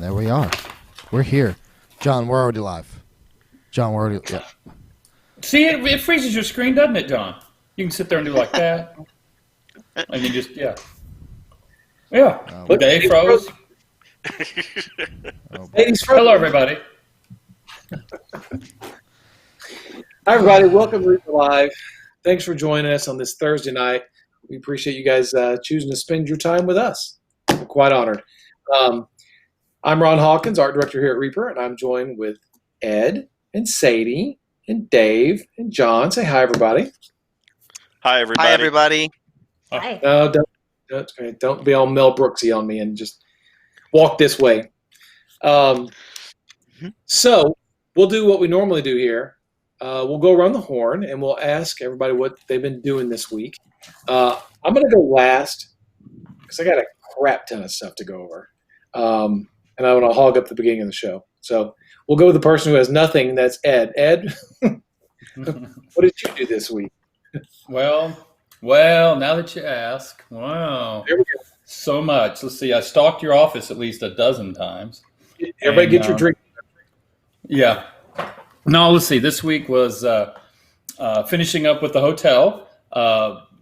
And there we are. We're here. John, we're already live. John, we're already... Yeah. See, it freezes your screen, doesn't it, John? You can sit there and do like that. And you just, yeah. Yeah. Dave froze. Hello, everybody. Hi, everybody. Welcome to reaperlive. Thanks for joining us on this Thursday night. We appreciate you guys choosing to spend your time with us. We're quite honored. I'm Ron Hawkins, art director here at Reaper, and I'm joined with Ed and Sadie and Dave and John. Say hi, everybody. Hi, everybody. Hi, everybody. Hi. No, don't be all Mel Brooksy on me and just walk this way. So we'll do what we normally do here. We'll go around the horn and we'll ask everybody what they've been doing this week. I'm going to go last because I got a crap ton of stuff to go over. And I want to hog up the beginning of the show. So we'll go with the person who has nothing. That's Ed. Ed, what did you do this week? Well, now that you ask, wow. There we go. So much. Let's see. I stalked your office at least a dozen times. Everybody get your drink. Yeah. No, let's see. This week was finishing up with the hotel.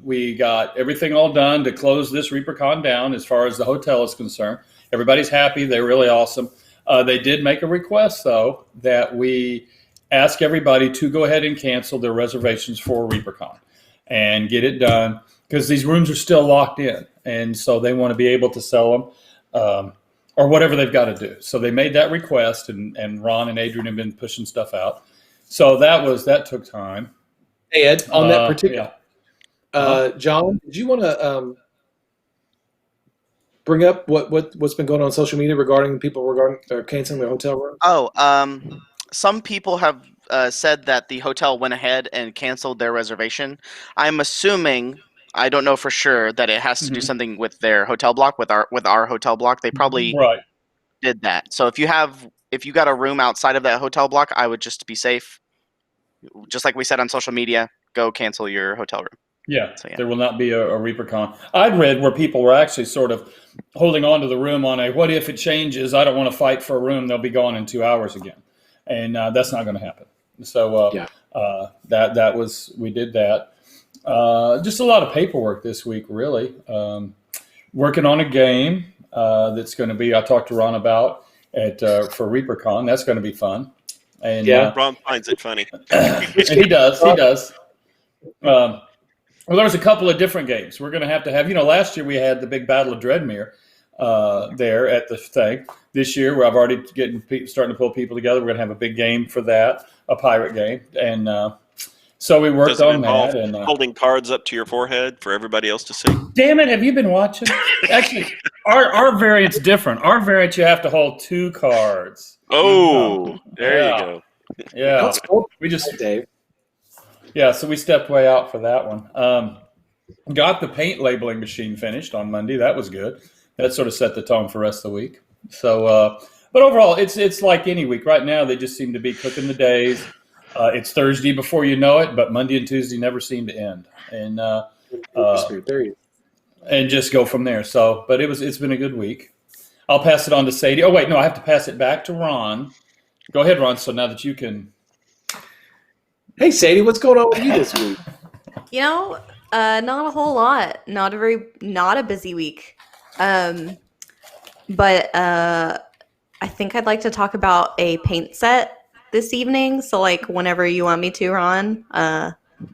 We got everything all done to close this ReaperCon down as far as the hotel is concerned. Everybody's happy. They're really awesome. They did make a request, though, that we ask everybody to go ahead and cancel their reservations for ReaperCon and get it done because these rooms are still locked in. And so they want to be able to sell them or whatever they've got to do. So they made that request, and Ron and Adrian have been pushing stuff out. So that took time. Hey, Ed, on that particular, yeah. John, did you want to bring up what's been going on social media regarding canceling their hotel room? Oh, some people have said that the hotel went ahead and canceled their reservation. I'm assuming, I don't know for sure, that it has to do something with their hotel block, with our hotel block. They probably did that. So if you got a room outside of that hotel block, I would just be safe. Just like we said on social media, go cancel your hotel room. Yeah, So, yeah. There will not be a ReaperCon. I'd read where people were actually sort of holding on to the room on a, what if it changes? I don't want to fight for a room. They'll be gone in 2 hours again. And that's not going to happen. So we did that. Just a lot of paperwork this week, really. Working on a game that's going to be, I talked to Ron about for ReaperCon. That's going to be fun. And Ron finds it funny. and he does. Well, there's a couple of different games. We're going to have, last year we had the big Battle of Dreadmere there at the thing. This year, where I've already starting to pull people together, we're going to have a big game for that, a pirate game. And so we worked on that. And holding cards up to your forehead for everybody else to see. Damn it, have you been watching? Actually, our variant's different. Our variant, you have to hold 2 cards. Oh, there you go. Yeah. We just, Dave. Yeah, so we stepped way out for that one. Got the paint labeling machine finished on Monday. That was good. That sort of set the tone for the rest of the week. So, but overall, it's like any week. Right now, they just seem to be cooking the days. It's Thursday before you know it, but Monday and Tuesday never seem to end. And and just go from there. So, but it's been a good week. I'll pass it on to Sadie. Oh, wait, no, I have to pass it back to Ron. Go ahead, Ron, so now that you can... Hey, Sadie, what's going on with you this week? Not a whole lot. Not a busy week. But I think I'd like to talk about a paint set this evening. So, like, whenever you want me to, Ron.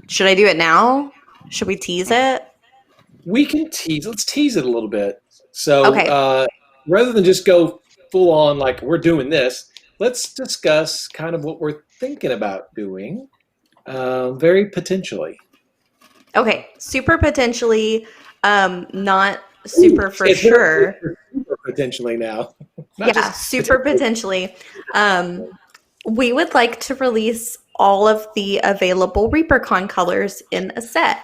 Should I do it now? Should we tease it? We can tease. Let's tease it a little bit. So, okay. Rather than just go full on like we're doing this, let's discuss kind of what we're thinking about doing. Very potentially. Okay, super potentially, not super for sure. Super potentially now. Super potentially. We would like to release all of the available ReaperCon colors in a set.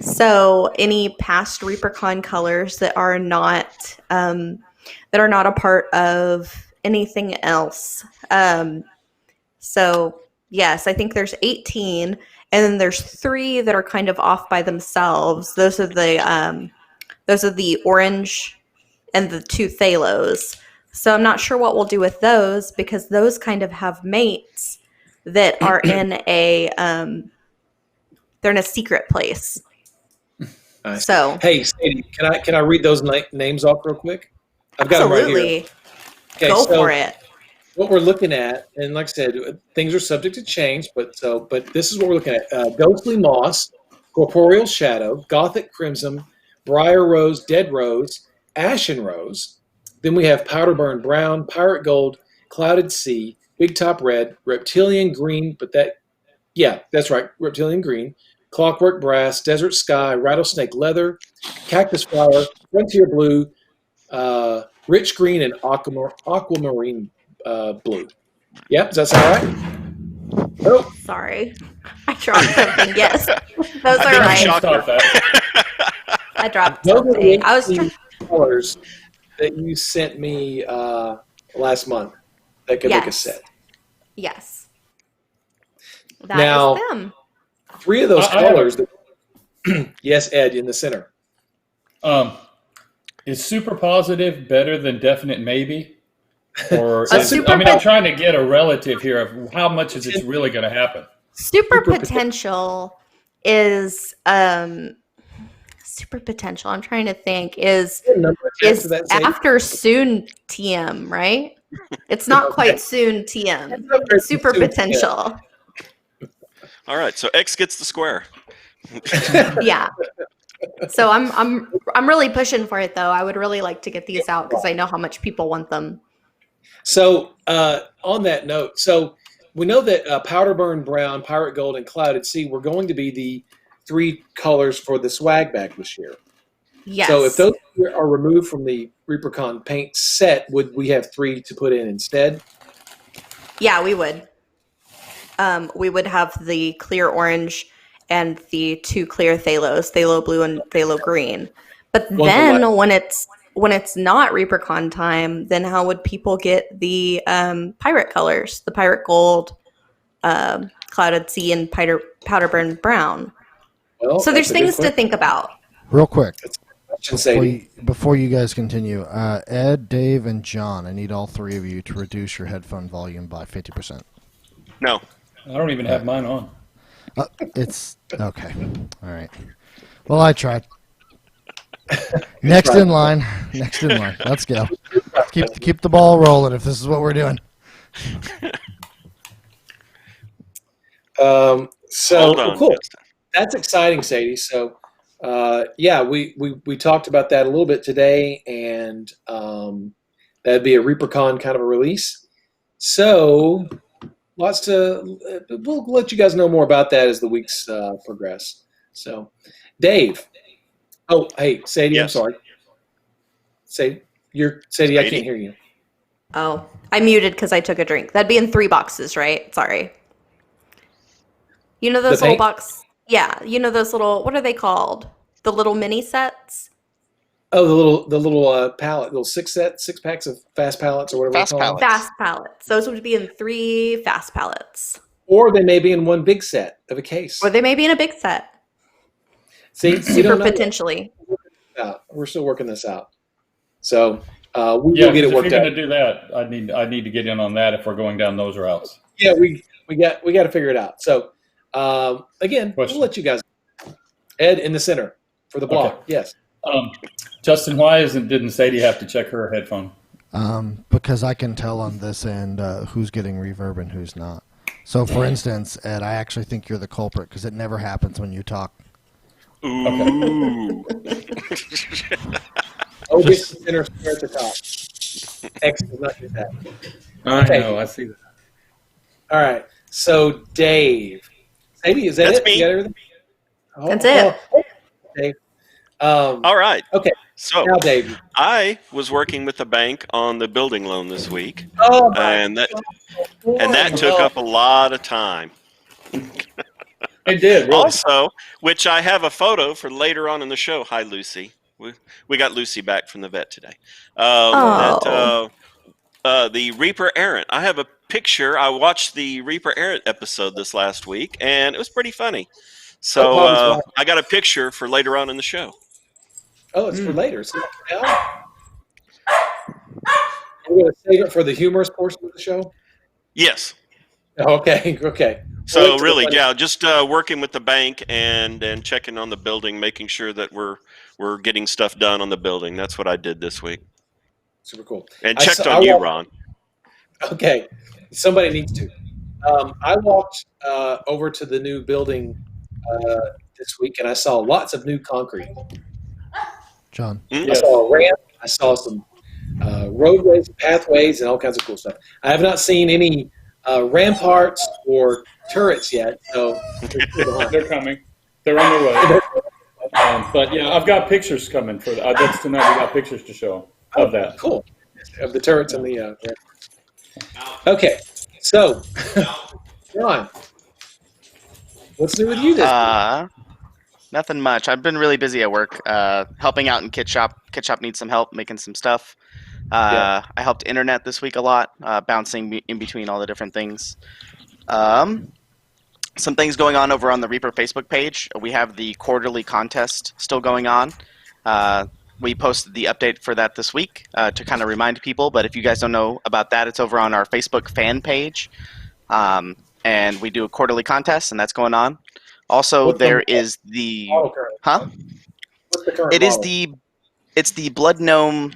So any past ReaperCon colors that are not a part of anything else. So yes, I think there's 18, and then there's 3 that are kind of off by themselves. Those are the orange and the 2 Thalos. So I'm not sure what we'll do with those because those kind of have mates that are in a they're in a secret place. So hey, Sadie, can I read those names off real quick? I've got them right here. absolutely. Okay, Go so for it. what we're looking at, and like I said, things are subject to change, but this is what we're looking at: ghostly moss, corporeal shadow, gothic crimson, briar rose, dead rose, ashen rose. Then we have powder burn brown, pirate gold, clouded sea, big top red, reptilian green, that's right, reptilian green, clockwork brass, desert sky, rattlesnake leather, cactus flower, frontier blue, rich green, and aquamarine blue. Yep, does that sound right? Oh, Sorry. I dropped something. Yes. Those I are think you right. shocked her. Stop that. I dropped those are something. I was the colors that you sent me last month that could make a Yes. set. Yes. That Now- is them. 3 of those I have colors. Yes, Ed, in the center. Is super positive better than definite maybe? Or A is super I'm trying to get a relative here of how much is it really going to happen? Super Super potential is super potential. I'm trying to think is After that, Sadie? after soon TM, right? It's not quite soon TM. It's super Soon TM. potential. All right, so X gets the square. Yeah. So I'm really pushing for it though. I would really like to get these out because I know how much people want them. So on that note, so we know that powder burn brown, pirate gold, and clouded sea were going to be the 3 colors for the swag bag this year. Yes. So if those are removed from the ReaperCon paint set, would we have 3 to put in instead? Yeah, we would. We would have the clear orange and the 2 clear phalos, phthalo blue and phthalo green. But then when it's not ReaperCon time, then how would people get the pirate colors, the pirate gold, clouded sea, and powder burn brown? Well, So there's things to think about. Real quick, Sadie. before you guys continue, Ed, Dave, and John, I need all 3 of you to reduce your headphone volume by 50%. No. I don't even have mine on. It's okay. All right. Well, I tried. Next in line. Let's go. Keep the ball rolling if this is what we're doing. So Hold on, cool. Justin. That's exciting, Sadie. So yeah, we talked about that a little bit today, and that'd be a ReaperCon kind of a release. So we'll let you guys know more about that as the weeks progress. So, Dave. Oh, hey, Sadie. Yes. I'm sorry. Sadie. I can't hear you. Oh, I muted because I took a drink. That'd be in 3 boxes, right? Sorry. You know those The little paint? box? Yeah, you know those little. What are they called? The little mini sets. Oh, the little pallet, little 6 packs of fast pallets or whatever. Fast we call them. pallets. Fast pallets. Those would be in 3 fast pallets. Or they may be in one big set of a case. Or they may be in a big set. See, we Super don't know. potentially. We're still working this out. So we Yeah, will get it if worked you're out. going to do that, I need to get in on that if we're going down those routes. Yeah, we got to figure it out. So again, Question. we'll let you guys. Ed in the center for the block. Okay. Yes. Justin, why didn't Sadie have to check her headphone? Because I can tell on this end who's getting reverb and who's not. So, for instance, Ed, I actually think you're the culprit because it never happens when you talk. Ooh. Oh, just the center square at the top. X does not do that. I know, I see that. All right. So Dave, Sadie, is that That's it? me. You got everything? That's it. Dave. All right. Okay. So Now, Dave. I was working with the bank on the building loan this week, Oh, my and that took up a lot of time. It did, really. Also, which I have a photo for later on in the show. Hi, Lucy. We got Lucy back from the vet today. The Reaper Errant. I have a picture. I watched the Reaper Errant episode this last week, and it was pretty funny. So I got a picture for later on in the show. Oh, it's for later. So now, we're going to save it for the humorous portion of the show? Yes. Okay, okay. So really, yeah, just working with the bank and checking on the building, making sure that we're getting stuff done on the building. That's what I did this week. Super cool. And checked on you, Ron. Okay, somebody needs to. I walked over to the new building this week, and I saw lots of new concrete. John. I saw a ramp. I saw some roadways, pathways, and all kinds of cool stuff. I have not seen any ramparts or turrets yet, so They're coming. They're on their way. But yeah, I've got pictures coming for that's tonight. We got pictures to show of that. Cool. Of the turrets and the ramparts. Okay, so John, what's new with you this week? Nothing much. I've been really busy at work, helping out in Kit Shop. Kit Shop needs some help making some stuff. I helped Internet this week a lot, bouncing in between all the different things. Some things going on over on the Reaper Facebook page. We have the quarterly contest still going on. We posted the update for that this week to kind of remind people, but if you guys don't know about that, it's over on our Facebook fan page. And we do a quarterly contest, and that's going on. Also, there is the... Huh? What's the current It is model? it's the blood gnome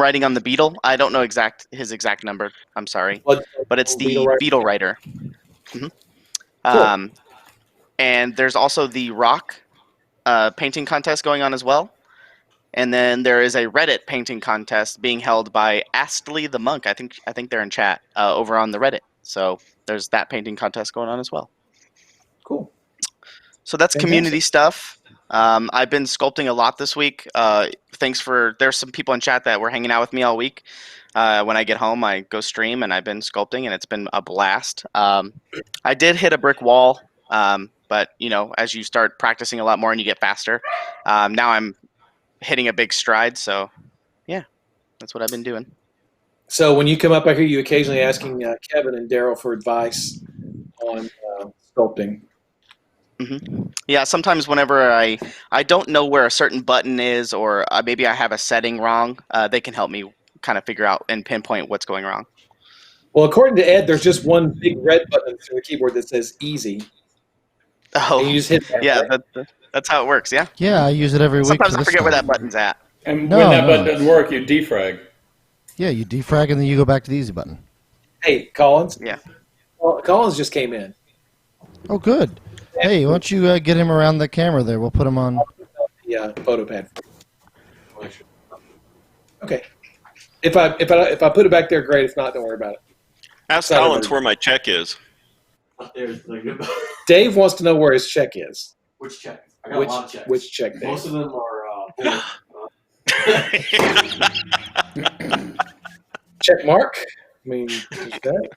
riding on the beetle. I don't know his exact number. I'm sorry, but it's the beetle rider. Mm-hmm. Cool. And there's also the rock painting contest going on as well. And then there is a Reddit painting contest being held by Astley the Monk. I think they're in chat over on the Reddit. So there's that painting contest going on as well. Cool. So that's community stuff. I've been sculpting a lot this week. There's some people in chat that were hanging out with me all week. When I get home, I go stream, and I've been sculpting, and it's been a blast. I did hit a brick wall, but as you start practicing a lot more and you get faster, now I'm hitting a big stride. So, yeah, that's what I've been doing. So when you come up, I hear you occasionally asking Kevin and Daryl for advice on sculpting. Mm-hmm. Yeah, sometimes whenever I don't know where a certain button is, or maybe I have a setting wrong, they can help me kind of figure out and pinpoint what's going wrong. Well, according to Ed, there's just one big red button on the keyboard that says easy. Oh, and you just hit that, yeah, right? that's how it works, yeah? Yeah, I use it every week. Sometimes I forget where that button's at. And when that button doesn't work, you defrag. Yeah, you defrag and then you go back to the easy button. Hey, Collins. Yeah. Well, Collins just came in. Oh, good. Hey, why don't you get him around the camera there? We'll put him on. The photo pad. Okay. If I put it back there, great. If not, don't worry about it. Ask Collins where my check is. Dave wants to know where his check is. Which check? I got a lot of checks. Which check, Dave? Most of them are check mark. I mean, that?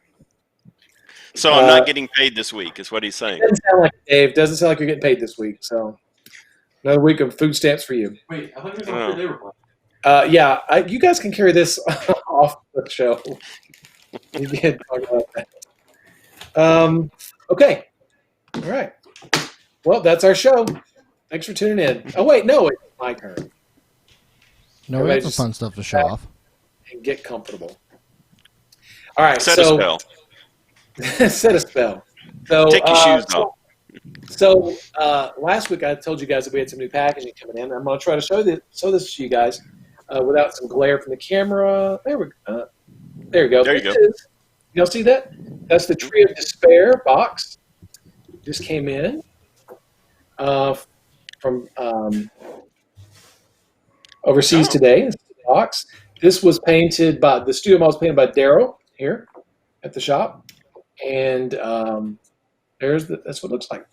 So I'm not getting paid this week, is what he's saying. Doesn't sound like it, Dave. Doesn't sound like you're getting paid this week. So another week of food stamps for you. Wait, I thought you were going to yeah, you guys can carry this off the show. We can talk about that. Okay. All right. Well, that's our show. Thanks for tuning in. Oh, wait, no, it's my turn. No, we have some fun stuff to show off. And get comfortable. All right, Set a spell. Set a spell. So, take your shoes off. So last week I told you guys that we had some new packaging coming in. I'm going to try to show this to you guys without some glare from the camera. There we go. There you go. There you go. Y'all see that? That's the Tree of Despair box. Just came in from overseas today. This box. This was painted by the studio model was painted by Daryl here at the shop, and that's what it looks like.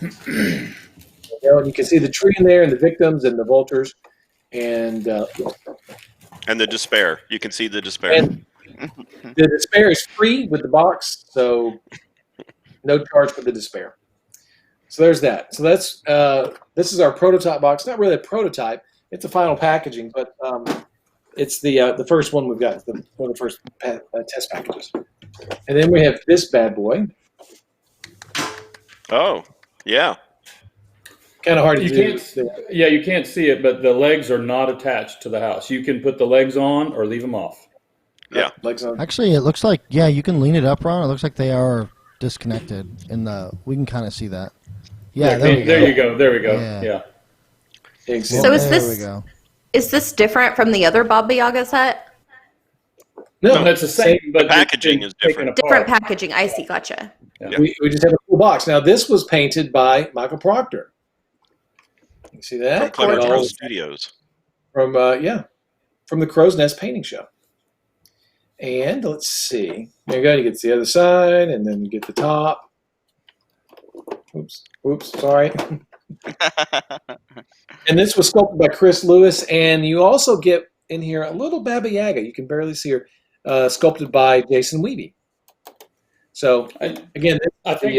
And you can see the tree in there, and the victims, and the vultures, and the despair. You can see the despair. And the despair is free with the box, so no charge for the despair. So there's that. So that's this is our prototype box. Not really a prototype; it's a final packaging, but it's the first one we've got. One of the first test packages. And then we have this bad boy. Oh, yeah. Kind of hard to do. Yeah, you can't see it, but the legs are not attached to the house. You can put the legs on or leave them off. Yeah. Legs on. Actually, it looks like you can lean it up, Ron. It looks like they are disconnected. We can kind of see that. Yeah, there we go. There you go. There we go. Yeah. Yeah. Well, So is there we this go. is this different from the other Baba Yaga set? No, that's the same, but The packaging is different. Different packaging. I see. Gotcha. Yeah. We just have a cool box. Now, this was painted by Michael Proctor. You see that? From Clever Got Crow all- Studios. From the Crow's Nest Painting Show. And let's see. There you go. You get the other side, and then you get the top. Oops. Sorry. And this was sculpted by Chris Lewis, and you also get in here a little Baba Yaga. You can barely see her, sculpted by Jason Weeby. So again, I think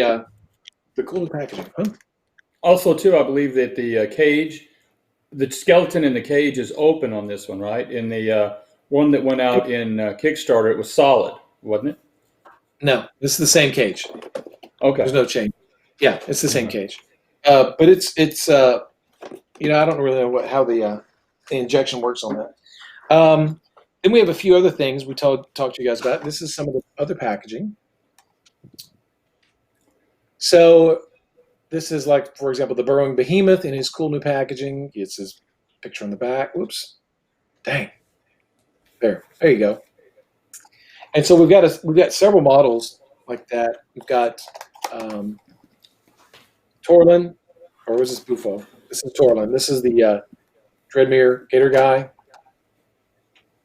the cool packaging. Huh? also too, I believe that the cage, the skeleton in the cage is open on this one, right? In the one that went out in Kickstarter, it was solid, wasn't it? No, this is the same cage. Okay. There's no change. Yeah, it's the same cage. But it's I don't really know how the injection works on that. Then we have a few other things we talked to you guys about. This is some of the other packaging. So this is like, for example, the burrowing behemoth in his cool new packaging. It's his picture on the back. Whoops. Dang. There you go. And so we've got several models like that. We've got Torlin, or was this Bufo? This is Torlin. This is the Dreadmere Gator guy.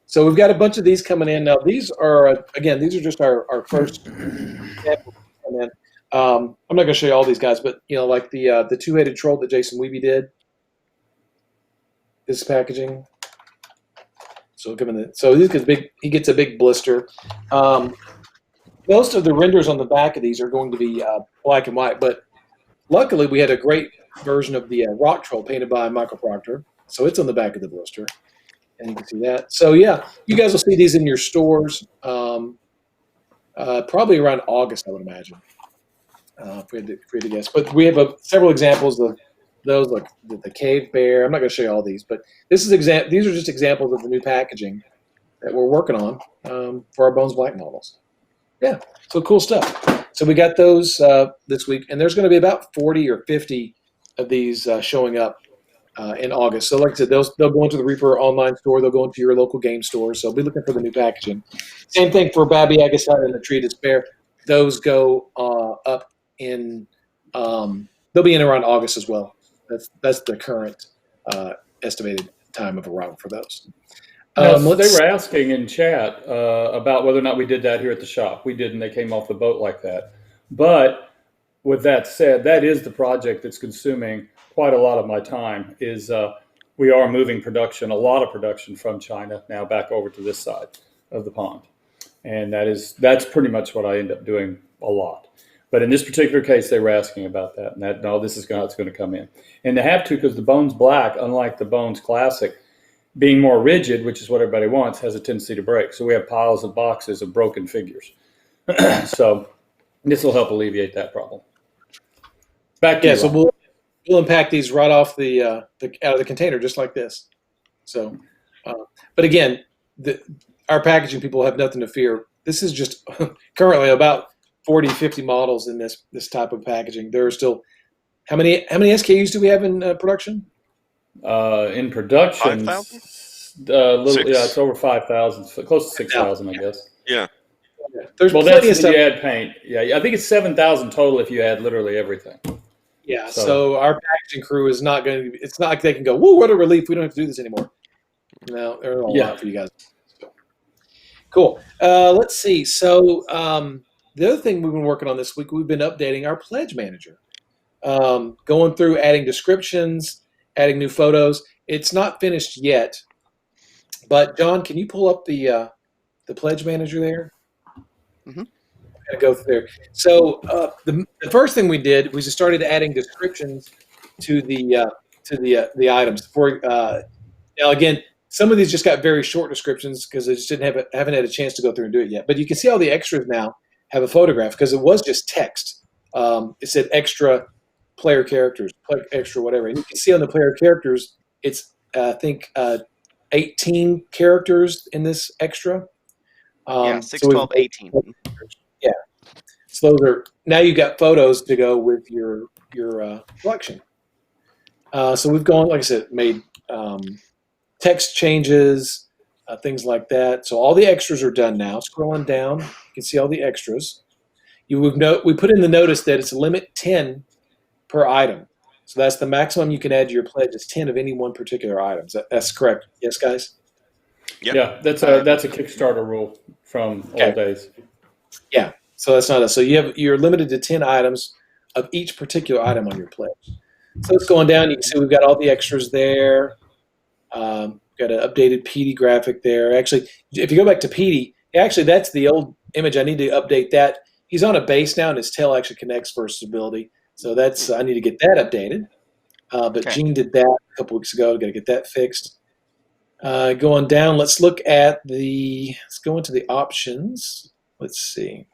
So we've got a bunch of these coming in. Now these are just our first examples coming in. I'm not going to show you all these guys, but like the two-headed troll that Jason Weeby did. This packaging. So he gets a big blister. Most of the renders on the back of these are going to be black and white, but luckily we had a great version of the rock troll painted by Michael Proctor, so it's on the back of the blister, and you can see that. So yeah, you guys will see these in your stores probably around August, I would imagine. If we had to guess, but we have several examples of those, like the cave bear. I'm not going to show you all these, but these are just examples of the new packaging that we're working on for our Bones Black models. Yeah, so cool stuff. So we got those this week, and there's going to be about 40 or 50 of these showing up in August. So like I said, they'll go into the Reaper online store. They'll go into your local game store. So be looking for the new packaging. Same thing for Baba Yaga and the Tree of Despair. Those go up in they'll be in around August as well. That's the current estimated time of arrival for those. Now, they were asking in chat about whether or not we did that here at the shop. We didn't. They came off the boat like that. But with that said, that is the project that's consuming quite a lot of my time. Is we are moving a lot of production from China now back over to this side of the pond, and that's pretty much what I end up doing a lot. But in this particular case, they were asking about that, and this is how it's going to come in, and they have to, because the Bones Black, unlike the Bones Classic, being more rigid, which is what everybody wants, has a tendency to break. So we have piles of boxes of broken figures. So this will help alleviate that problem. Back to you, so Ron. we'll unpack these right off the out of the container, just like this. So, but again, our packaging people have nothing to fear. This is just currently about 40, 50 models in this type of packaging. There are still how many SKUs do we have in production? In production, 5,000? It's over 5,000, close to 6,000, I guess. Yeah. There's Well, plenty of that's stuff. if you add paint. Yeah, I think it's 7,000 total if you add literally everything. Yeah, so our packaging crew is not going to. It's not like they can go, "Whoa, what a relief! We don't have to do this anymore." No, there's a lot for you guys. So, cool. Let's see. So the other thing we've been working on this week, we've been updating our pledge manager, going through adding descriptions, adding new photos. It's not finished yet, but John, can you pull up the pledge manager there? Mm-hmm. Gotta go through there. So the first thing we did was we started adding descriptions to the items. Now again, some of these just got very short descriptions because I just haven't had a chance to go through and do it yet. But you can see all the extras now have a photograph because it was just text. It said extra player characters, extra whatever, and you can see on the player characters, it's I think 18 characters in this extra. Yeah, 6, 12, 18. Yeah. So those are now you've got photos to go with your collection. So we've gone, like I said, made text changes, things like that. So all the extras are done now. Scrolling down, you can see all the extras. We put in the notice that it's a limit 10 per item. So that's the maximum you can add to your pledge is 10 of any one particular item. That's correct. Yes, guys? Yep. Yeah, that's a Kickstarter rule from old days. Yeah. So that's not a, so you're limited to 10 items of each particular item on your pledge. So it's going down. You can see we've got all the extras there. Got an updated PD graphic there. Actually, if you go back to PD, actually that's the old image. I need to update that. He's on a base now, and his tail actually connects for stability. So that's I need to get that updated. But Gene did that a couple weeks ago. Got to get that fixed. Going down, let's go into the options. Let's see.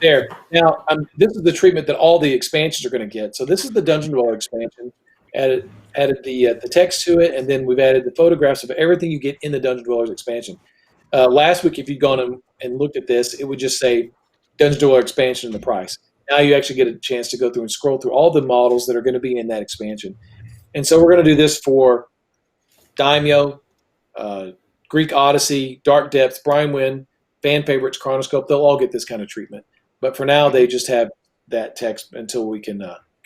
There. Now, this is the treatment that all the expansions are going to get. So this is the Dungeon Dweller expansion. Added the text to it, and then we've added the photographs of everything you get in the Dungeon Dwellers expansion. Last week, if you'd gone and looked at this, it would just say Dungeon Dweller expansion and the price. Now you actually get a chance to go through and scroll through all the models that are going to be in that expansion. And so we're going to do this for Daimyo, Greek Odyssey, Dark Depths, Brian Wynn, fan favorites, Chronoscope. They'll all get this kind of treatment. But for now, they just have that text until we can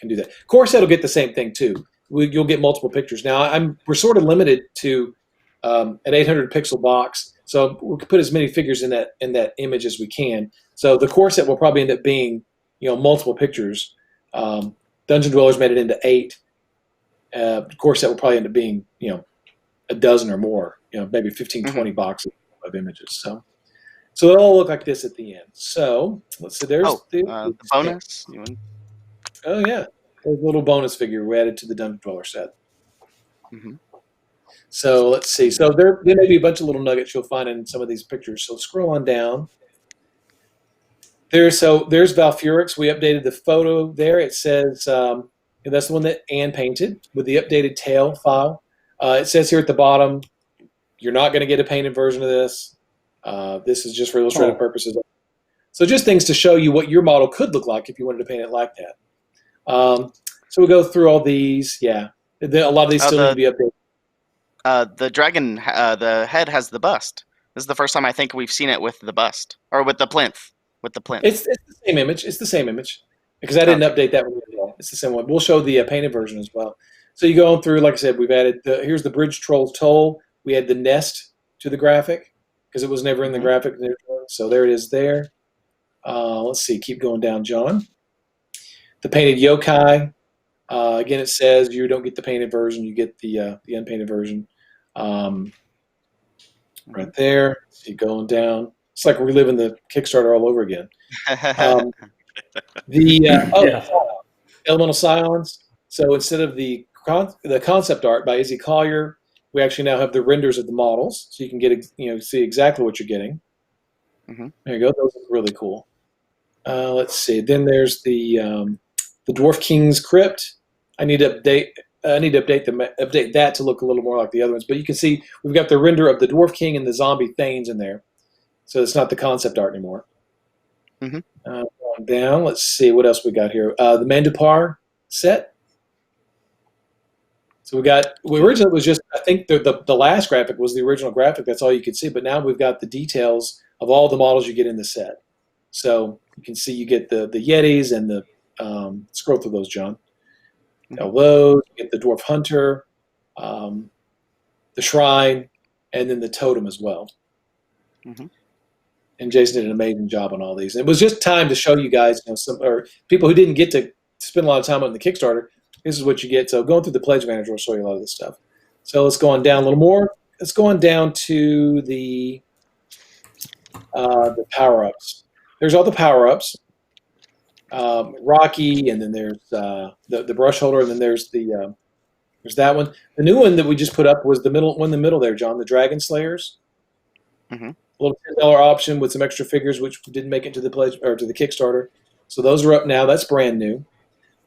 do that. Corset will get the same thing too. You'll get multiple pictures. Now we're sort of limited to an 800 pixel box, so we can put as many figures in that image as we can. So the Corset will probably end up being multiple pictures. Dungeon Dwellers made it into 8. Corset will probably end up being a dozen or more. Maybe 15, 20 boxes of images. So it'll all look like this at the end. So let's see. There's the bonus. Oh yeah, a little bonus figure we added to the Dungeon Dweller set. Mm-hmm. So let's see. So there may be a bunch of little nuggets you'll find in some of these pictures. So scroll on down. There's Valfurix. We updated the photo there. It says that's the one that Anne painted with the updated tail file. It says here at the bottom, you're not going to get a painted version of this. This is just for illustrative purposes. So just things to show you what your model could look like if you wanted to paint it like that. So we'll go through all these. Yeah, a lot of these still need to be updated. The dragon, the head has the bust. This is the first time I think we've seen it with the bust, or with the plinth. With the plinth. It's the same image. It's the same image because I didn't update that one as well. It's the same one. We'll show the painted version as well. So you go on through, like I said, we've added here's the Bridge Troll's Toll. We add the nest to the graphic because it was never in the graphic. So there it is there. Let's see. Keep going down, John. The painted yokai. Again, it says you don't get the painted version. You get the unpainted version. Right there. So you going down. It's like reliving the Kickstarter all over again. Elemental Scions. So instead of the concept art by Izzy Collier, we actually now have the renders of the models, so you can get see exactly what you're getting. Mm-hmm. There you go. Those look really cool. Let's see. Then there's the Dwarf King's Crypt. I need to update that to look a little more like the other ones. But you can see we've got the render of the Dwarf King and the zombie Thanes in there. So it's not the concept art anymore. Mm-hmm. Going down, let's see what else we got here. The Mandupar set. So originally it was just, I think the last graphic was the original graphic. That's all you could see. But now we've got the details of all the models you get in the set. So you can see you get the Yetis and the scroll through those, John. Those, you get the Dwarf Hunter, the Shrine, and then the Totem as well. Mm-hmm. And Jason did an amazing job on all these. It was just time to show you guys, or people who didn't get to spend a lot of time on the Kickstarter. This is what you get. So going through the Pledge Manager will show you a lot of this stuff. So let's go on down a little more. Let's go on down to the power-ups. There's all the power-ups. Rocky, and then there's the brush holder, and then there's that one. The new one that we just put up was the middle one in the middle there, John, the Dragon Slayers. Mm-hmm. A little $10 option with some extra figures, which didn't make it to the pledge or to the Kickstarter. So those are up now. That's brand new.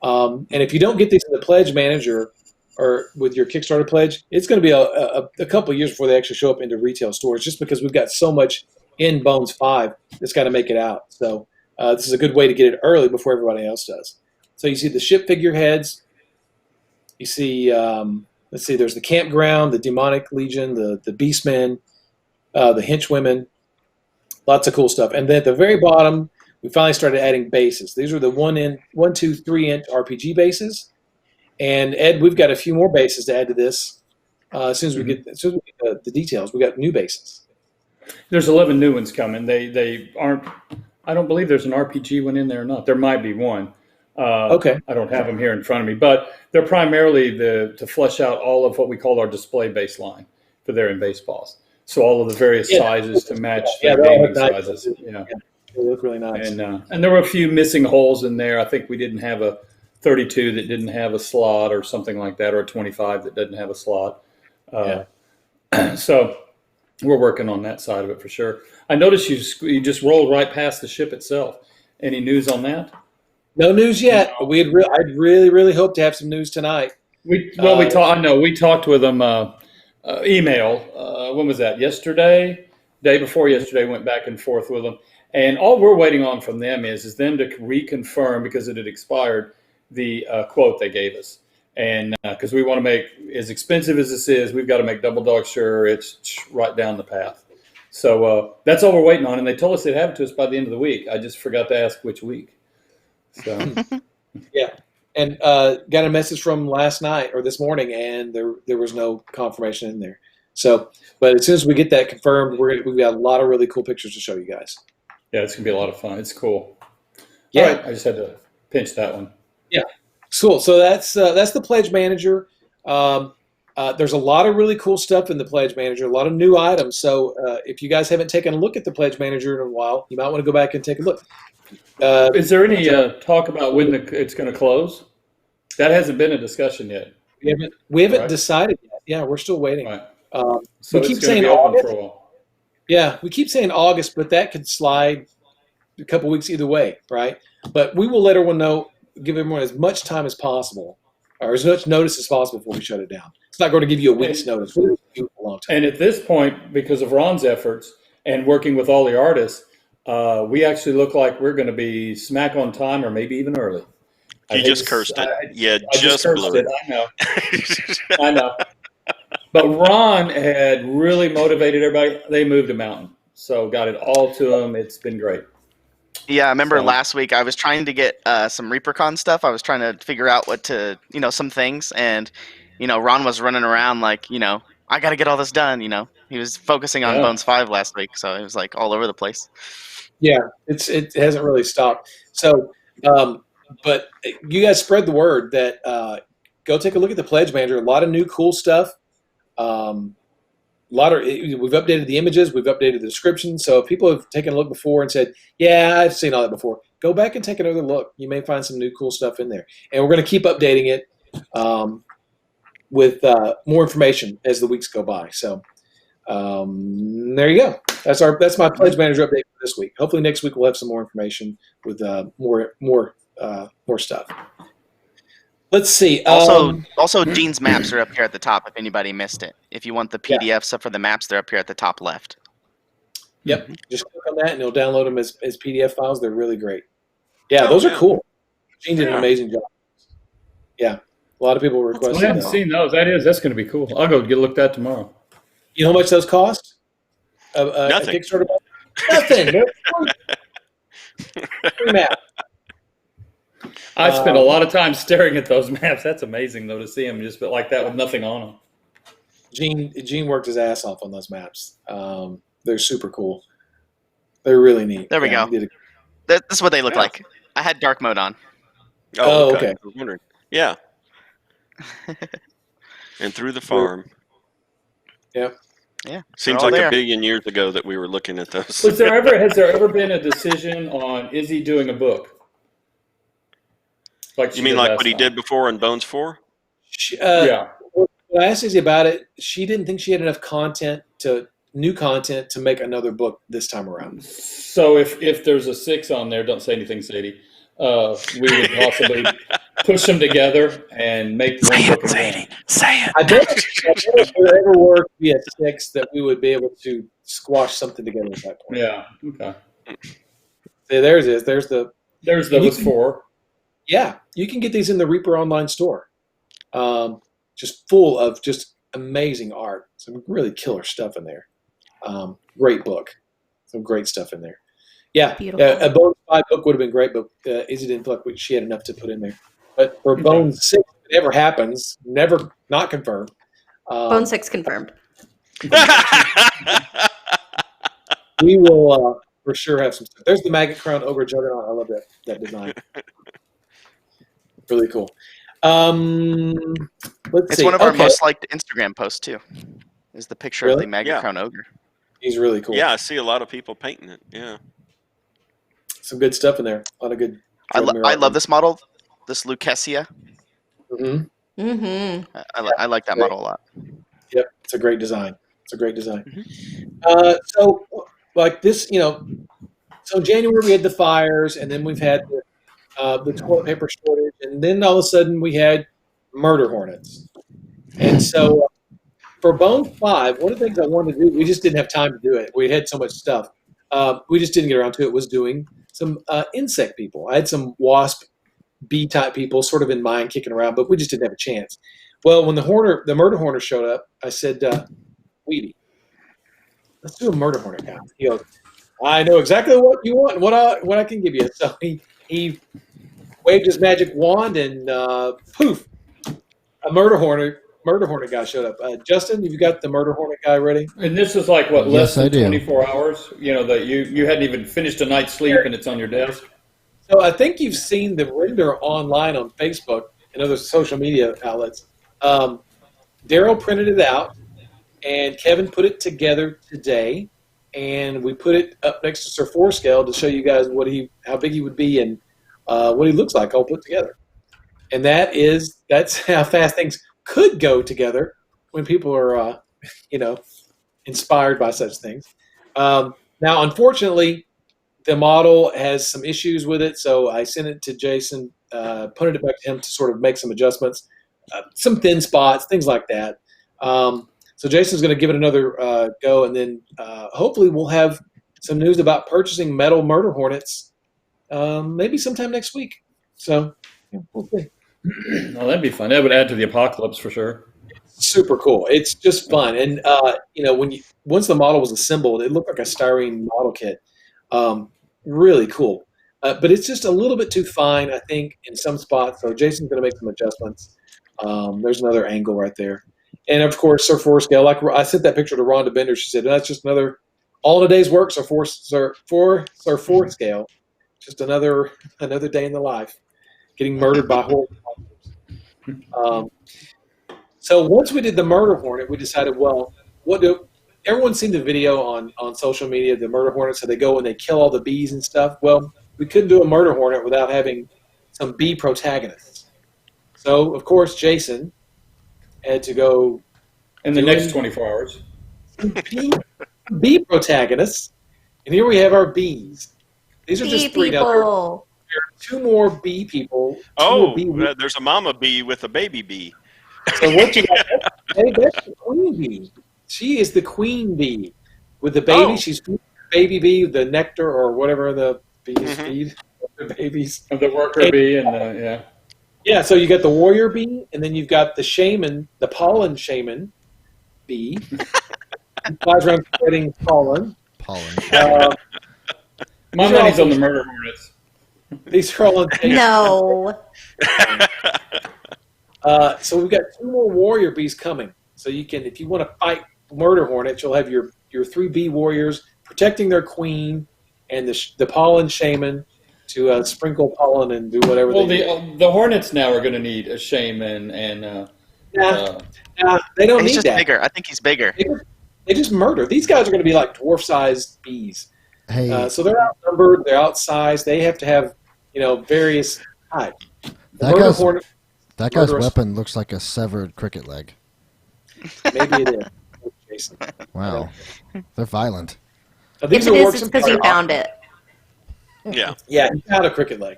And if you don't get these in the Pledge Manager, or with your Kickstarter pledge, it's going to be a couple of years before they actually show up into retail stores, just because we've got so much in Bones 5 that's got to make it out. So this is a good way to get it early before everybody else does. So you see the ship figureheads. You see, let's see, there's the campground, the demonic legion, the beastmen, the henchwomen, lots of cool stuff. And then at the very bottom, we finally started adding bases. These are the 1, 2, 3 inch RPG bases. And Ed, we've got a few more bases to add to this. As soon as we get the details, we got new bases. There's 11 new ones coming. They aren't. I don't believe there's an RPG one in there or not. There might be one. Okay. I don't have them here in front of me, but they're primarily to flesh out all of what we call our display baseline for there in baseballs. So all of the various sizes to match the gaming sizes. Yeah. They look really nice. And there were a few missing holes in there. I think we didn't have a 32 that didn't have a slot or something like that, or a 25 that doesn't have a slot. So we're working on that side of it for sure. I noticed you just rolled right past the ship itself. Any news on that? No news yet. But I'd really hope to have some news tonight. We talked with them email. When was that? Yesterday, day before yesterday. Went back and forth with them, and all we're waiting on from them is them to reconfirm, because it had expired, the quote they gave us. And because we want to make, as expensive as this is, we've got to make double dog sure it's right down the path. So that's all we're waiting on. And they told us they'd have it to us by the end of the week. I just forgot to ask which week. So yeah. And got a message from last night or this morning, and there was no confirmation in there. So, but as soon as we get that confirmed, we've got a lot of really cool pictures to show you guys. Yeah, it's gonna be a lot of fun. It's cool. Yeah. All right, I just had to pinch that one. Yeah, cool. So that's the Pledge Manager. There's a lot of really cool stuff in the Pledge Manager, a lot of new items. So if you guys haven't taken a look at the Pledge Manager in a while, you might want to go back and take a look. Is there any talk about when it's going to close? That hasn't been a discussion yet. We haven't decided yet. Yeah, we're still waiting. Right. So we keep saying August. For a while. Yeah, we keep saying August, but that could slide a couple weeks either way, right? But we will let everyone know, give everyone as much time as possible, or as much notice as possible before we shut it down. It's not going to give you a week's notice. We'll give you a long time. And at this point, because of Ron's efforts and working with all the artists, we actually look like we're going to be smack on time, or maybe even early. You just cursed it. I just blew it. I know. I know. But Ron had really motivated everybody. They moved a mountain, so got it all to them. It's been great. Yeah, I remember last week I was trying to get some ReaperCon stuff. I was trying to figure out what to, some things, and Ron was running around like, I got to get all this done. He was focusing on Bones 5 last week, so it was like all over the place. Yeah, it hasn't really stopped. So, but you guys spread the word that go take a look at the Pledge Manager. A lot of new cool stuff. We've updated the images, we've updated the description. So if people have taken a look before and said, "Yeah, I've seen all that before," go back and take another look. You may find some new cool stuff in there, and we're going to keep updating it with more information as the weeks go by. So there you go. That's my Pledge Manager update for this week. Hopefully next week we'll have some more information with more stuff. Let's see. Also, Gene's maps are up here at the top if anybody missed it. If you want the PDFs for the maps, they're up here at the top left. Yep. Just click on that and you'll download them as PDF files. They're really great. Yeah, those are cool. Gene did an amazing job. Yeah. A lot of people requested I haven't seen those. That's going to be cool. I'll go look at that tomorrow. You know how much those cost? Nothing. A Kickstarter? Nothing. Free map. I spent a lot of time staring at those maps. That's amazing, though, to see them just like that with nothing on them. Gene worked his ass off on those maps. They're super cool. They're really neat. There we go. This is what they look like. I had dark mode on. Oh, okay. I was wondering. Yeah. And through the farm. Yep. Yeah. Seems like a billion years ago that we were looking at those. Has there ever been a decision on, is he doing a book? Like you mean like what he did before in Bones 4? Yeah. When I asked Izzy about it, she didn't think she had enough new content to make another book this time around. So if there's a 6 on there, don't say anything, Sadie. we would possibly push them together and make one book at once. Say it. I bet if there ever were to be a 6 that we would be able to squash something together at that point. Yeah. Okay. See, there's it. There's the. There's those 4. Yeah, you can get these in the Reaper online store. Just full of just amazing art. Some really killer stuff in there. Great book. Some great stuff in there. Yeah, Beautiful. a Bones 5 book would have been great, but Izzy didn't feel like she had enough to put in there. But for Bones 6, if it ever happens, never not confirmed. Bone 6 confirmed. We will for sure have some stuff. There's the Maggot Crown Ogre Juggernaut. I love that design. Really cool. Let's see. One of our most liked Instagram posts too. Is the picture of Really? the Maggot Crown Ogre. He's really cool. Yeah, I see a lot of people painting it. Yeah. Some good stuff in there. A lot of good. I love this model, this Lucasia. Mm-hmm. Mm-hmm. I like that model a lot. Yep, it's a great design. So, like this, so in January we had the fires, and then we've had the toilet paper shortage, and then all of a sudden we had murder hornets. And so for Bone 5, one of the things I wanted to do, we just didn't have time to do it. We had so much stuff. We just didn't get around to it, was doing some insect people. I had some wasp, bee-type people sort of in mind kicking around, but we just didn't have a chance. Well, when the murder hornet showed up, I said, Weedy, let's do a murder hornet guy. He goes, I know exactly what you want and what I can give you. So he waved his magic wand, and poof, a murder hornet guy showed up. Justin, have you got the murder hornet guy ready? And this is like what, less Yes, I than do. 24 hours? That you hadn't even finished a night's sleep and it's on your desk. So I think you've seen the render online on Facebook and other social media outlets. Daryl printed it out, and Kevin put it together today, and we put it up next to Sir Forescale to show you guys how big he would be and what he looks like all put together. And that's how fast things could go together when people are, inspired by such things. Now, unfortunately, the model has some issues with it, so I sent it to Jason, punted it back to him to sort of make some adjustments, some thin spots, things like that. So Jason's going to give it another go, and then hopefully we'll have some news about purchasing metal murder hornets maybe sometime next week. So we'll see. Oh, that'd be fun. That would add to the apocalypse for sure. Super cool. It's just fun, and once the model was assembled, it looked like a styrene model kit. Really cool, but it's just a little bit too fine, I think, in some spots. So Jason's going to make some adjustments. There's another angle right there, and of course, Sir Forescale. Like I sent that picture to Rhonda Bender. She said that's just another all in a day's work. Sir Forescale, just another day in the life, getting murdered by hornets. So once we did the murder hornet, we decided, well, everyone's seen the video on social media, the murder hornets, so they go and they kill all the bees and stuff. Well, we couldn't do a murder hornet without having some bee protagonists. So, of course, Jason had to go In the next 24 hours. bee protagonists. And here we have our bees. These are just three. Now, there are two more bee people. There's a mama bee with a baby bee. So what you got? That's the queen bee. She is the queen bee with the baby. Oh. She's the baby bee, the nectar or whatever the bees feed the babies. Of the worker bee and yeah. Yeah, so you got the warrior bee, and then you've got the shaman, the pollen shaman bee. He flies around spreading pollen. My money's on the murder hornets. These are all on tape. No. So we've got two more warrior bees coming. So you can, if you want to fight murder hornets, you'll have your three bee warriors protecting their queen and the pollen shaman to sprinkle pollen and do whatever they do. The hornets now are going to need a shaman and they don't He's need just that. bigger. I think he's bigger. They just murder. These guys are going to be like dwarf-sized bees. Hey, So they're outnumbered. They're outsized. They have to have various types. that guy's murderous- weapon looks like a severed cricket leg. Maybe it is. Jason. Wow, they're violent. These If are it is, works it's in because you progress. found it. Yeah. Yeah, he found a cricket leg.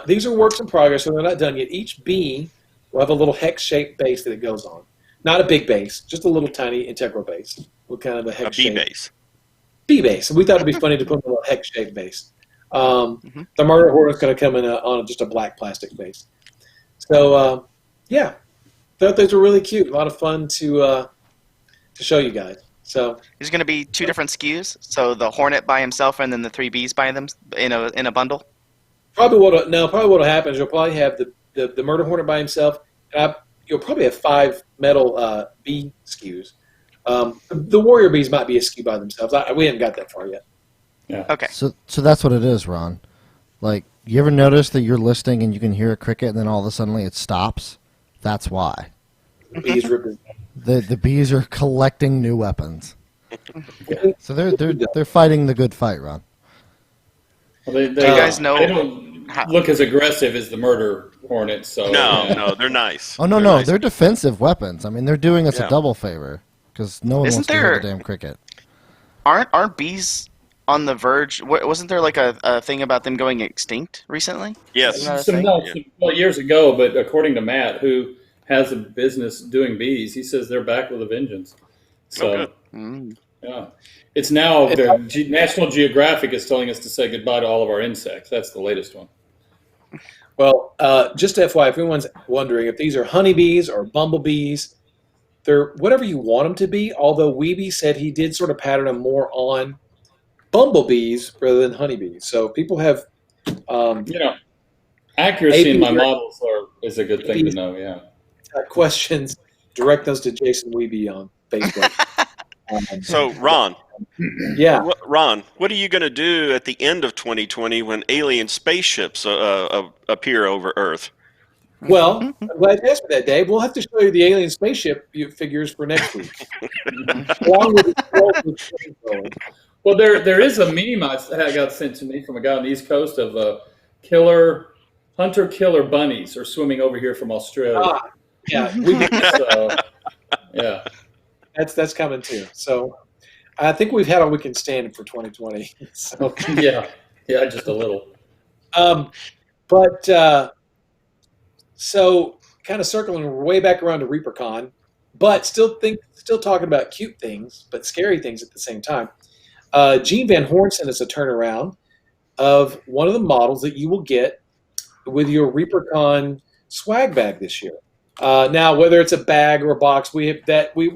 These are works in progress, so they're not done yet. Each bee will have a little hex-shaped base that it goes on. Not a big base, just a little tiny integral base with kind of a A hex bee shape. base. Bee base. And we thought it'd be funny to put a little hex-shaped base. Mhm. The murder hornet is going to come in on just a black plastic base. So, yeah, thought those were really cute. A lot of fun to show you guys. So There's going to be 2 different SKUs. So the hornet by himself, and then the 3 bees by them in a bundle. probably what'll happen is you'll probably have the murder hornet by himself. You'll probably have 5 metal bee SKUs. The warrior bees might be a SKU by themselves. We haven't got that far yet. Yeah. Okay. So that's what it is, Ron. Like, you ever notice that you're listening and you can hear a cricket and then all of a sudden it stops? That's why. Bees ripping. The bees are collecting new weapons. So they're fighting the good fight, Ron. Well, they, you guys know they don't look as aggressive as the murder hornets. So No, they're nice. Oh, no, nice. they're defensive weapons. I mean, they're doing us Yeah. a double favor because no one Isn't wants to hear there- the damn cricket. aren't bees on the verge? Wasn't there like a thing about them going extinct recently? Yes. Isn't that a thing? Well, years ago, but according to Matt, who has a business doing bees, he says they're back with a vengeance. So, good. Mm. yeah, it's now National Geographic is telling us to say goodbye to all of our insects. That's the latest one. Well, just FYI, if anyone's wondering if these are honeybees or bumblebees, they're whatever you want them to be, although Weeby said he did sort of pattern them more on bumblebees rather than honeybees. So people have Accuracy in my AP models is a good thing to know. Yeah. questions, direct those to Jason Weeby on Facebook. So, Ron, Yeah. Ron, what are you going to do at the end of 2020 when alien spaceships appear over Earth? Well, I'm glad you asked me that, Dave. We'll have to show you the alien spaceship figures for next week. Along with the flamethrower. Well, there is a meme I got sent to me from a guy on the East Coast of hunter-killer bunnies are swimming over here from Australia. Yeah, So, yeah. that's coming too. So I think we've had all we can stand for 2020. So, Yeah, just a little. So kind of circling way back around to ReaperCon, but still talking about cute things, but scary things at the same time. Gene Van Horn sent us a turnaround of one of the models that you will get with your ReaperCon swag bag this year. Now, whether it's a bag or a box, we're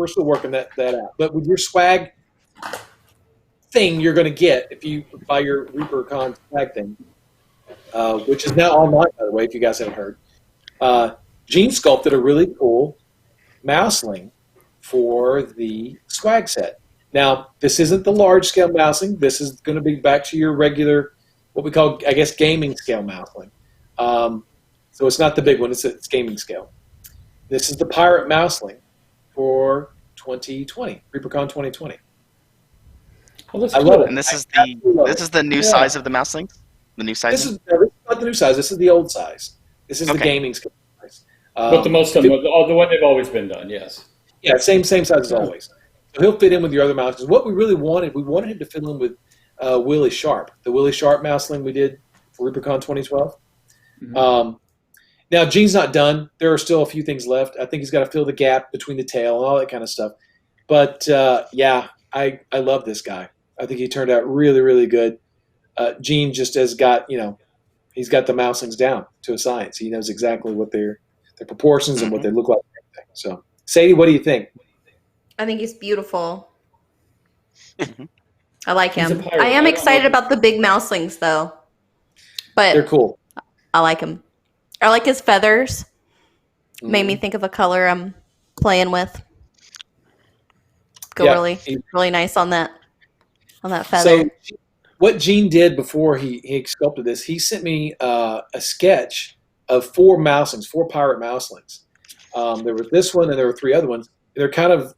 still working that out. But with your swag thing, you're going to get if you buy your ReaperCon swag thing, which is now online, by the way, if you guys haven't heard. Gene sculpted a really cool Mouseling for the swag set. Now, this isn't the large scale Mouseling. This is going to be back to your regular, what we call, I guess, gaming scale Mouseling. So it's not the big one. It's gaming scale. This is the Pirate Mouseling for 2020, ReaperCon 2020. Well, that's I cool. love it. And this is the new Yeah. size of the Mouselings? The new size? This is not the new size. This is the old size. This is the Okay. gaming scale size. But the way they've always been done, yes. Yeah, same size as always. So he'll fit in with your other mouses. What we really wanted, we wanted him to fit in with Willie Sharp, the Willie Sharp Mouseling we did for ReaperCon 2012. Mhm. Now, Gene's not done. There are still a few things left. I think he's got to fill the gap between the tail and all that kind of stuff. But, yeah, I love this guy. I think he turned out really, really good. Gene just has got, he's got the Mouselings down to a science. He knows exactly what their proportions and what they look like. So, Sadie, what do you think? I think he's beautiful. I like He's him. a pirate. I am I don't excited know. about the big Mouselings, though. They're But cool. I like him. I like his feathers. Made Mm-hmm. me think of a color I'm playing with. Go Yeah. really nice on that feather. So, what Gene did before he sculpted this, he sent me a sketch of 4 Mouselings, 4 pirate Mouselings. There was this one, and there were 3 other ones. They're kind of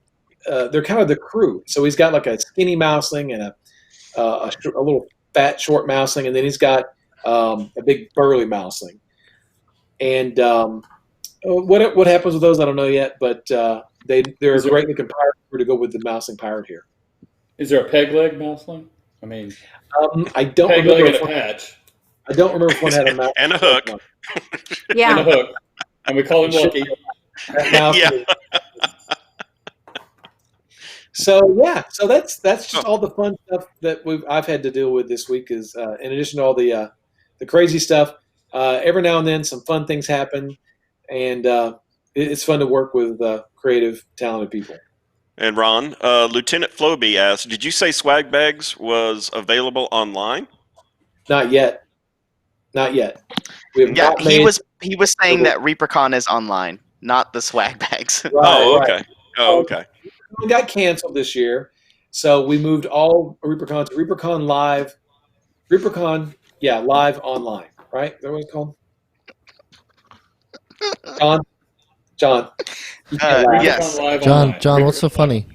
the crew. So he's got like a skinny Mouseling and a little fat short Mouseling, and then he's got a big burly Mouseling. And what happens with those, I don't know yet, but they're a great looking pirate crew to go with the Mouseling pirate here. Is there a peg leg Mouseling? I mean, I don't peg leg remember. and a patch. I don't remember if one had a mouth And a hook. And a Yeah. hook. And we call him Lucky. That mouth Yeah. So that's just all the fun stuff that I've had to deal with this week. Is in addition to all the crazy stuff, every now and then some fun things happen, and it's fun to work with creative, talented people. And Ron, Lieutenant Floby asked, did you say Swag Bags was available online? Not yet. Not yet. We have Yeah, not he made- was saying that ReaperCon is online, not the swag bags. Right, Oh, okay. right. Oh, okay. It got canceled this year, so we moved all ReaperCon to ReaperCon Live. ReaperCon, yeah, live online, right? Is that what it's called? John. You can't laugh. Yes, Live John, online. John, what's so funny?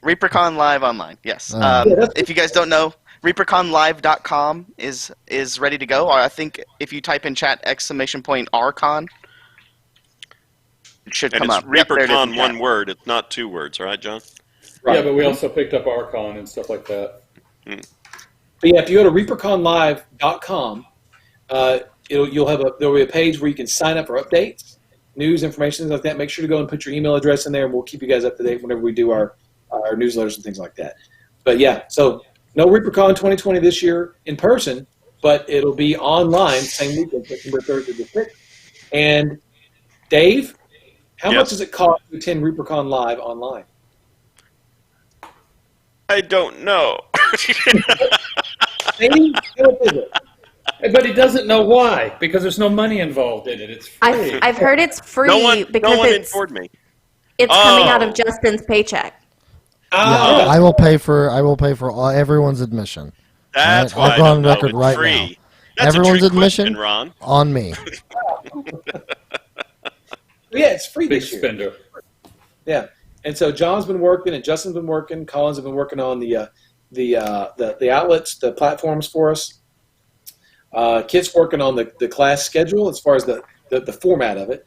ReaperCon Live online. Yes. Oh. If you guys don't know, ReaperConLive.com is ready to go. Or I think if you type in chat !Rcon, it should And come it's up. Yep, there it is in ReaperCon, chat. one word. It's not 2 words, right, John? Right. Yeah, but we also picked up Archon and stuff like that. But yeah, if you go to reaperconlive.com, there'll be a page where you can sign up for updates, news, information, things like that. Make sure to go and put your email address in there, and we'll keep you guys up to date whenever we do our newsletters and things like that. But yeah, so no ReaperCon 2020 this year in person, but it'll be online same weekend, September 3rd to the 6th. And Dave, how much does it cost to attend ReaperCon Live online? I don't know. Maybe? How much is it? But he doesn't know why, because there's no money involved in it. It's free. I've heard it's free No one because informed me. it's coming out Oh. of Justin's paycheck. Yeah, I will pay for everyone's admission. That's All right, why I'll go I on don't know. record It's right free. now. That's Everyone's a trick admission? question, Ron. On me. Yeah, it's free Big this year. spender. Yeah, and so John's been working, and Justin's been working. Collins have been working on the outlets, the platforms for us. Kit's working on the class schedule as far as the format of it.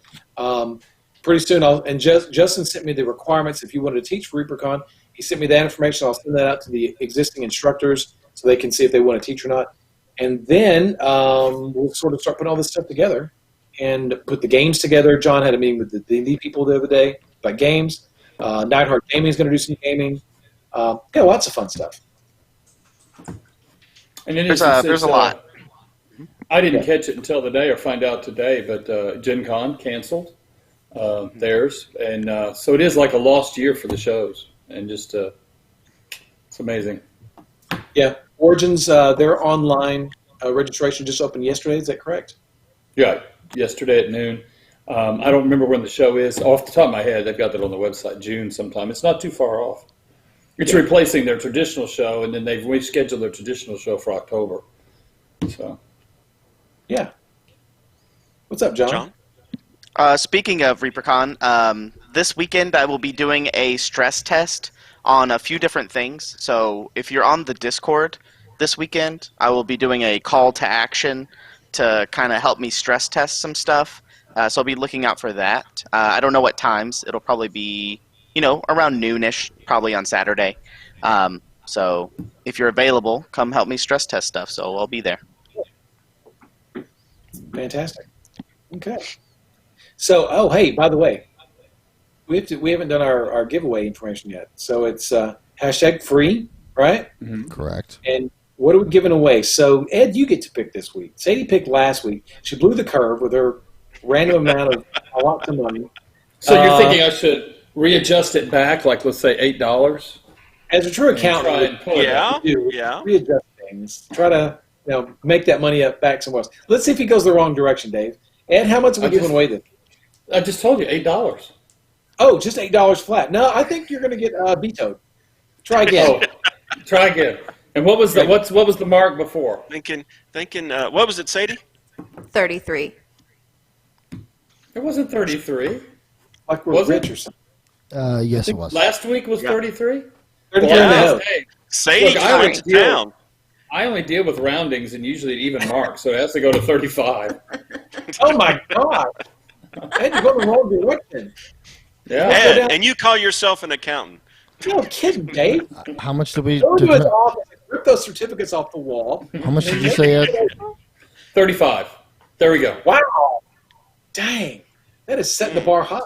Pretty soon, Justin sent me the requirements if you wanted to teach for ReaperCon. He sent me that information. I'll send that out to the existing instructors so they can see if they want to teach or not. And then we'll sort of start putting all this stuff together and put the games together. John had a meeting with the D&D people the other day about games. Nightheart Gaming is going to do some gaming. Lots of fun stuff. And then There's a lot. I didn't catch it until today or find out today, but Gen Con canceled theirs. And so it is like a lost year for the shows. And just, it's amazing. Yeah, Origins, their online registration just opened yesterday. Is that correct? Yeah, yesterday at noon. I don't remember when the show is. Off the top of my head, they've got that on the website, June sometime. It's not too far off. It's replacing their traditional show, and then they've rescheduled their traditional show for October. So, yeah. What's up, John? Speaking of ReaperCon, this weekend I will be doing a stress test on a few different things. So if you're on the Discord this weekend, I will be doing a call to action to kind of help me stress test some stuff. So I'll be looking out for that. I don't know what times. It'll probably be, around noonish, probably on Saturday. So if you're available, come help me stress test stuff. So I'll be there. Fantastic. Okay. So, hey, by the way, we haven't done our giveaway information yet. So it's hashtag free, right? mm-hmm. Correct. And what are we giving away? So, Ed, you get to pick this week. Sadie picked last week. She blew the curve with her random amount of lots of money. So you're thinking I should readjust it back, like let's say $8? As a true accountant, try and pull it Yeah, yeah. Readjust things. Try to make that money up back somewhere else. Let's see if he goes the wrong direction, Dave. Ed, how much are we giving away this? I just told you, $8. Oh, just $8 flat. No, I think you're going to get vetoed. Try again. Oh, try again. And what was the mark before? Thinking. What was it, Sadie? 33. It wasn't 33. Like we're Was rich it? or something. Yes, it was. Last week was 33. 33 Well, and a Yeah. half. hey, Sadie Look, I went to would deal- town. I only deal with roundings and usually even marks, so it has to go to 35. Oh, my God. Ed, you're going the wrong direction. Yeah. Ed, and you call yourself an accountant. No kidding, Dave. How much did we? Go to his office and rip those certificates off the wall. How much did you say, Ed? $35. There we go. Wow. Dang. That is setting the bar high.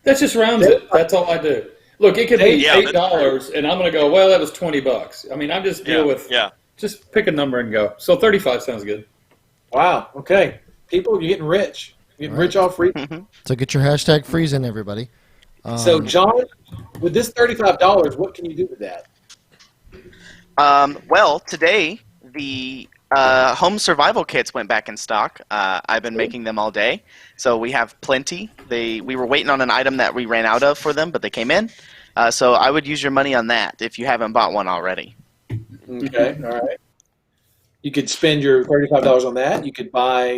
That just rounds it. That's all I do. Look, it could be Yeah, $8, and I'm going to go, well, that was $20. I mean, I'm just deal with, just pick a number and go. So 35 sounds good. Wow. Okay. People, you're getting rich. You're getting rich off free. So get your hashtag freeze in, everybody. So, John, with this $35, what can you do with that? Well, today the home survival kits went back in stock. I've been making them all day, so we have plenty. We were waiting on an item that we ran out of for them, but they came in. So I would use your money on that if you haven't bought one already. Okay, all right. You could spend your $35 on that. You could buy,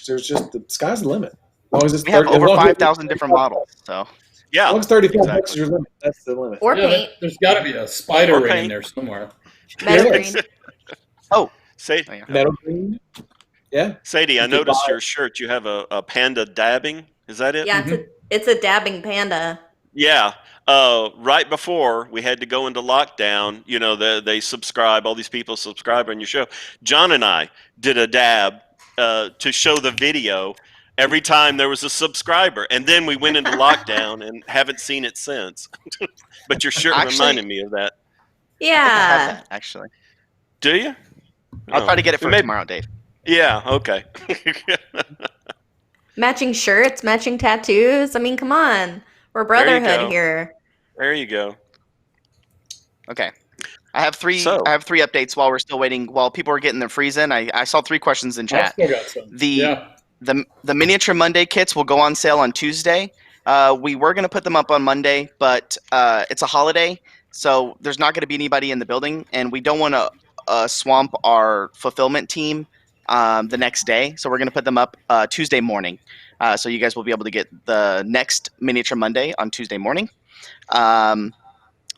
there's just, the sky's the limit. As long as it's We have over 5,000 different models, so. As long as 35 bucks is your limit, that's the limit. Or paint. There's got to be a spider Or ring in paint. there somewhere. Metal green. Metal green. Yeah. Sadie, I You could noticed buy- your shirt. You have a panda dabbing. Is that it? Yeah, it's a dabbing panda. Yeah. Right before we had to go into lockdown, you know, they subscribe, all these people subscribe on your show. John and I did a dab to show the video every time there was a subscriber. And then we went into lockdown and haven't seen it since. But your shirt reminded me of that. I Yeah. have that, actually. Do you? I'll try to get it for Maybe- tomorrow, Dave. Yeah, okay. Matching shirts, matching tattoos. I mean, come on. We're brotherhood go. here. There you go. Okay. I have three So- updates while we're still waiting. While people are getting their freeze in, I saw 3 questions in I've chat. still got some. The Miniature Monday kits will go on sale on Tuesday. We were going to put them up on Monday, but it's a holiday, so there's not going to be anybody in the building, and we don't want to swamp our fulfillment team the next day. So we're going to put them up Tuesday morning. So you guys will be able to get the next Miniature Monday on Tuesday morning.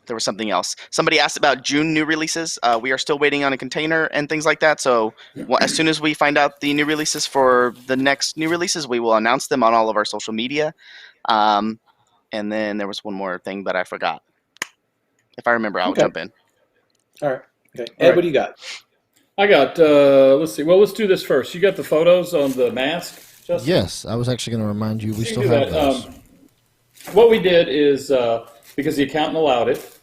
There was something else. Somebody asked about June new releases. We are still waiting on a container and things like that. So as soon as we find out the new releases for the next new releases, we will announce them on all of our social media. And then there was one more thing, but I forgot. If I remember, I'll jump in. All right. Okay. Ed, what do you got? I got, let's see. Well, let's do this first. You got the photos on the mask, Justin? Yes, I was actually going to remind you we You still do have that. those. What we did is, because the accountant allowed it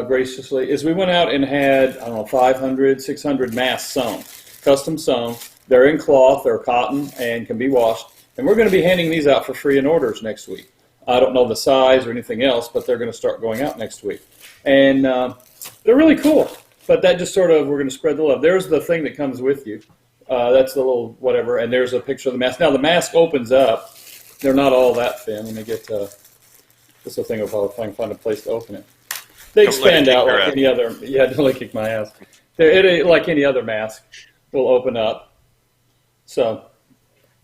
graciously, is we went out and had, 500, 600 masks sewn, custom sewn. They're in cloth, they're cotton, and can be washed. And we're going to be handing these out for free in orders next week. I don't know the size or anything else, but they're going to start going out next week. And they're really cool. But that just sort of, we're going to spread the love. There's the thing that comes with you. That's the little whatever, and there's a picture of the mask. Now, the mask opens up. They're not all that thin. Let me get this thing if I can find a place to open it. They expand out like any other. Yeah, don't let it kick my ass. Like any other mask will open up. So,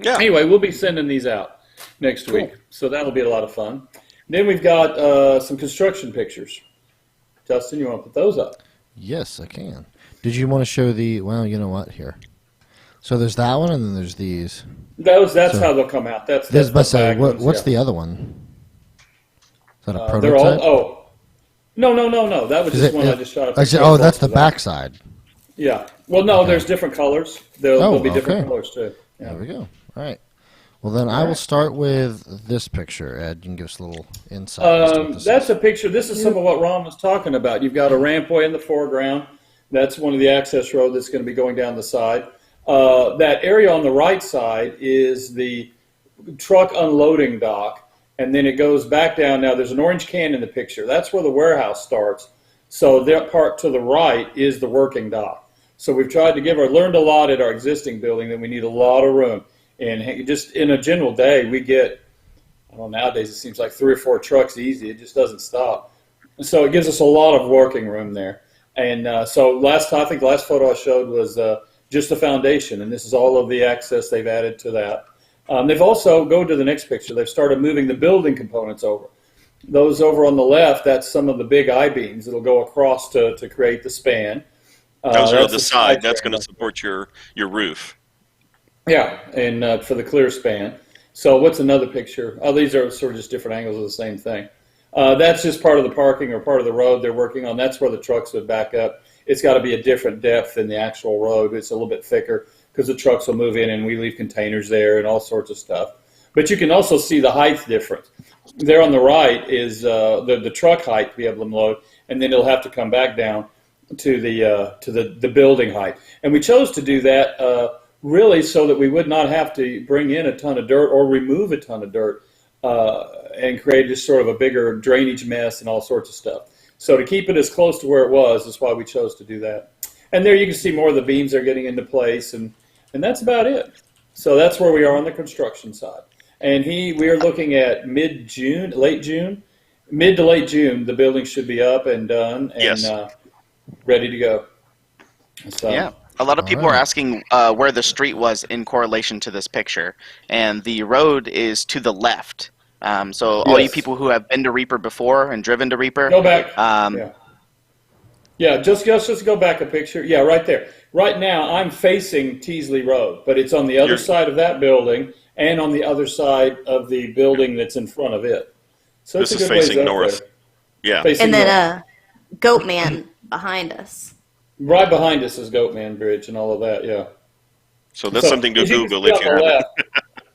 anyway, we'll be sending these out next week. So that'll be a lot of fun. Then we've got some construction pictures. Justin, you want to put those up? Yes, I can. Did you want to show the? Well, you know what? Here. So there's that one, and then there's these. That's how they'll come out. That's the say, back ones, what's the other one? Is that a prototype? They're all. No. That was just one I just shot. That's the backside. Yeah. Well, no, there's different colors. There'll be different okay. colors too. Yeah. There we go. All right. Well, then I will start with this picture. Ed, you can give us a little insight. as to what this That's is. a picture. This is some of what Ron was talking about. You've got a rampway in the foreground. That's one of the access road that's going to be going down the side. That area on the right side is the truck unloading dock, and then it goes back down. Now, there's an orange can in the picture. That's where the warehouse starts. So that part to the right is the working dock. So we've tried to learned a lot at our existing building that we need a lot of room. And just in a general day, we get, nowadays it seems like 3 or 4 trucks easy. It just doesn't stop. And so it gives us a lot of working room there. And so I think the last photo I showed was just the foundation, and this is all of the access they've added to that. They've also, go to the next picture, they've started moving the building components over. Those over on the left, that's some of the big I-beams that'll go across to create the span. Those are the side. That's going to support your roof. Yeah, and for the clear span. So what's another picture? Oh, these are sort of just different angles of the same thing. That's just part of the parking or part of the road they're working on. That's where the trucks would back up. It's got to be a different depth than the actual road. It's a little bit thicker. because the trucks will move in and we leave containers there and all sorts of stuff. But you can also see the height difference. There on the right is the truck height to be able to load, and then it'll have to come back down to the building height. And we chose to do that really so that we would not have to bring in a ton of dirt or remove a ton of dirt and create just sort of a bigger drainage mess and all sorts of stuff. So to keep it as close to where it was is why we chose to do that. And there you can see more of the beams are getting into place, and that's about it. So that's where we are on the construction side. And we are looking at mid-June, mid to late June, the building should be up and done and ready to go. So, yeah. A lot of people are asking where the street was in correlation to this picture, and the road is to the left. So all you people who have been to Reaper before and driven to Reaper, go back. Just go back a picture. Yeah, right there. Right now, I'm facing Teasley Road, but it's on the other side of that building and on the other side of the building that's in front of it. So this is facing north. Yeah. And then Goatman behind us. Right behind us is Goatman Bridge and all of that, yeah. So that's something to Google if you haven't.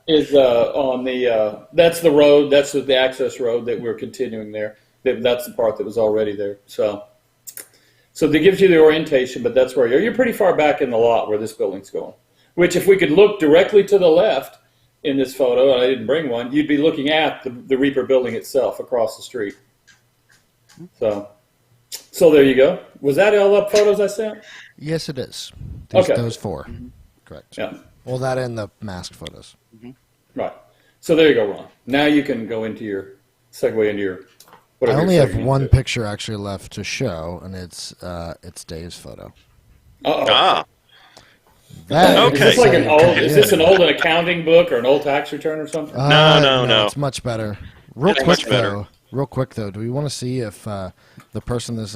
Is on the that's the road, that's the access road that we're continuing there. That's the part that was already there. So that gives you the orientation, but that's where you're pretty far back in the lot where this building's going. Which if we could look directly to the left in this photo, and I didn't bring one, you'd be looking at the Reaper building itself across the street. So there you go. Was that all the photos I sent? Yes, it is. Those four. Correct. Yeah. Well, that and the masked photos. Right. So there you go, Ron. Now you can go into your segue into your. I only have one picture actually left to show, and it's Dave's photo. Okay. Is this like is this an old accounting book or an old tax return or something? No. It's much better. Real quick though, do we want to see if the person this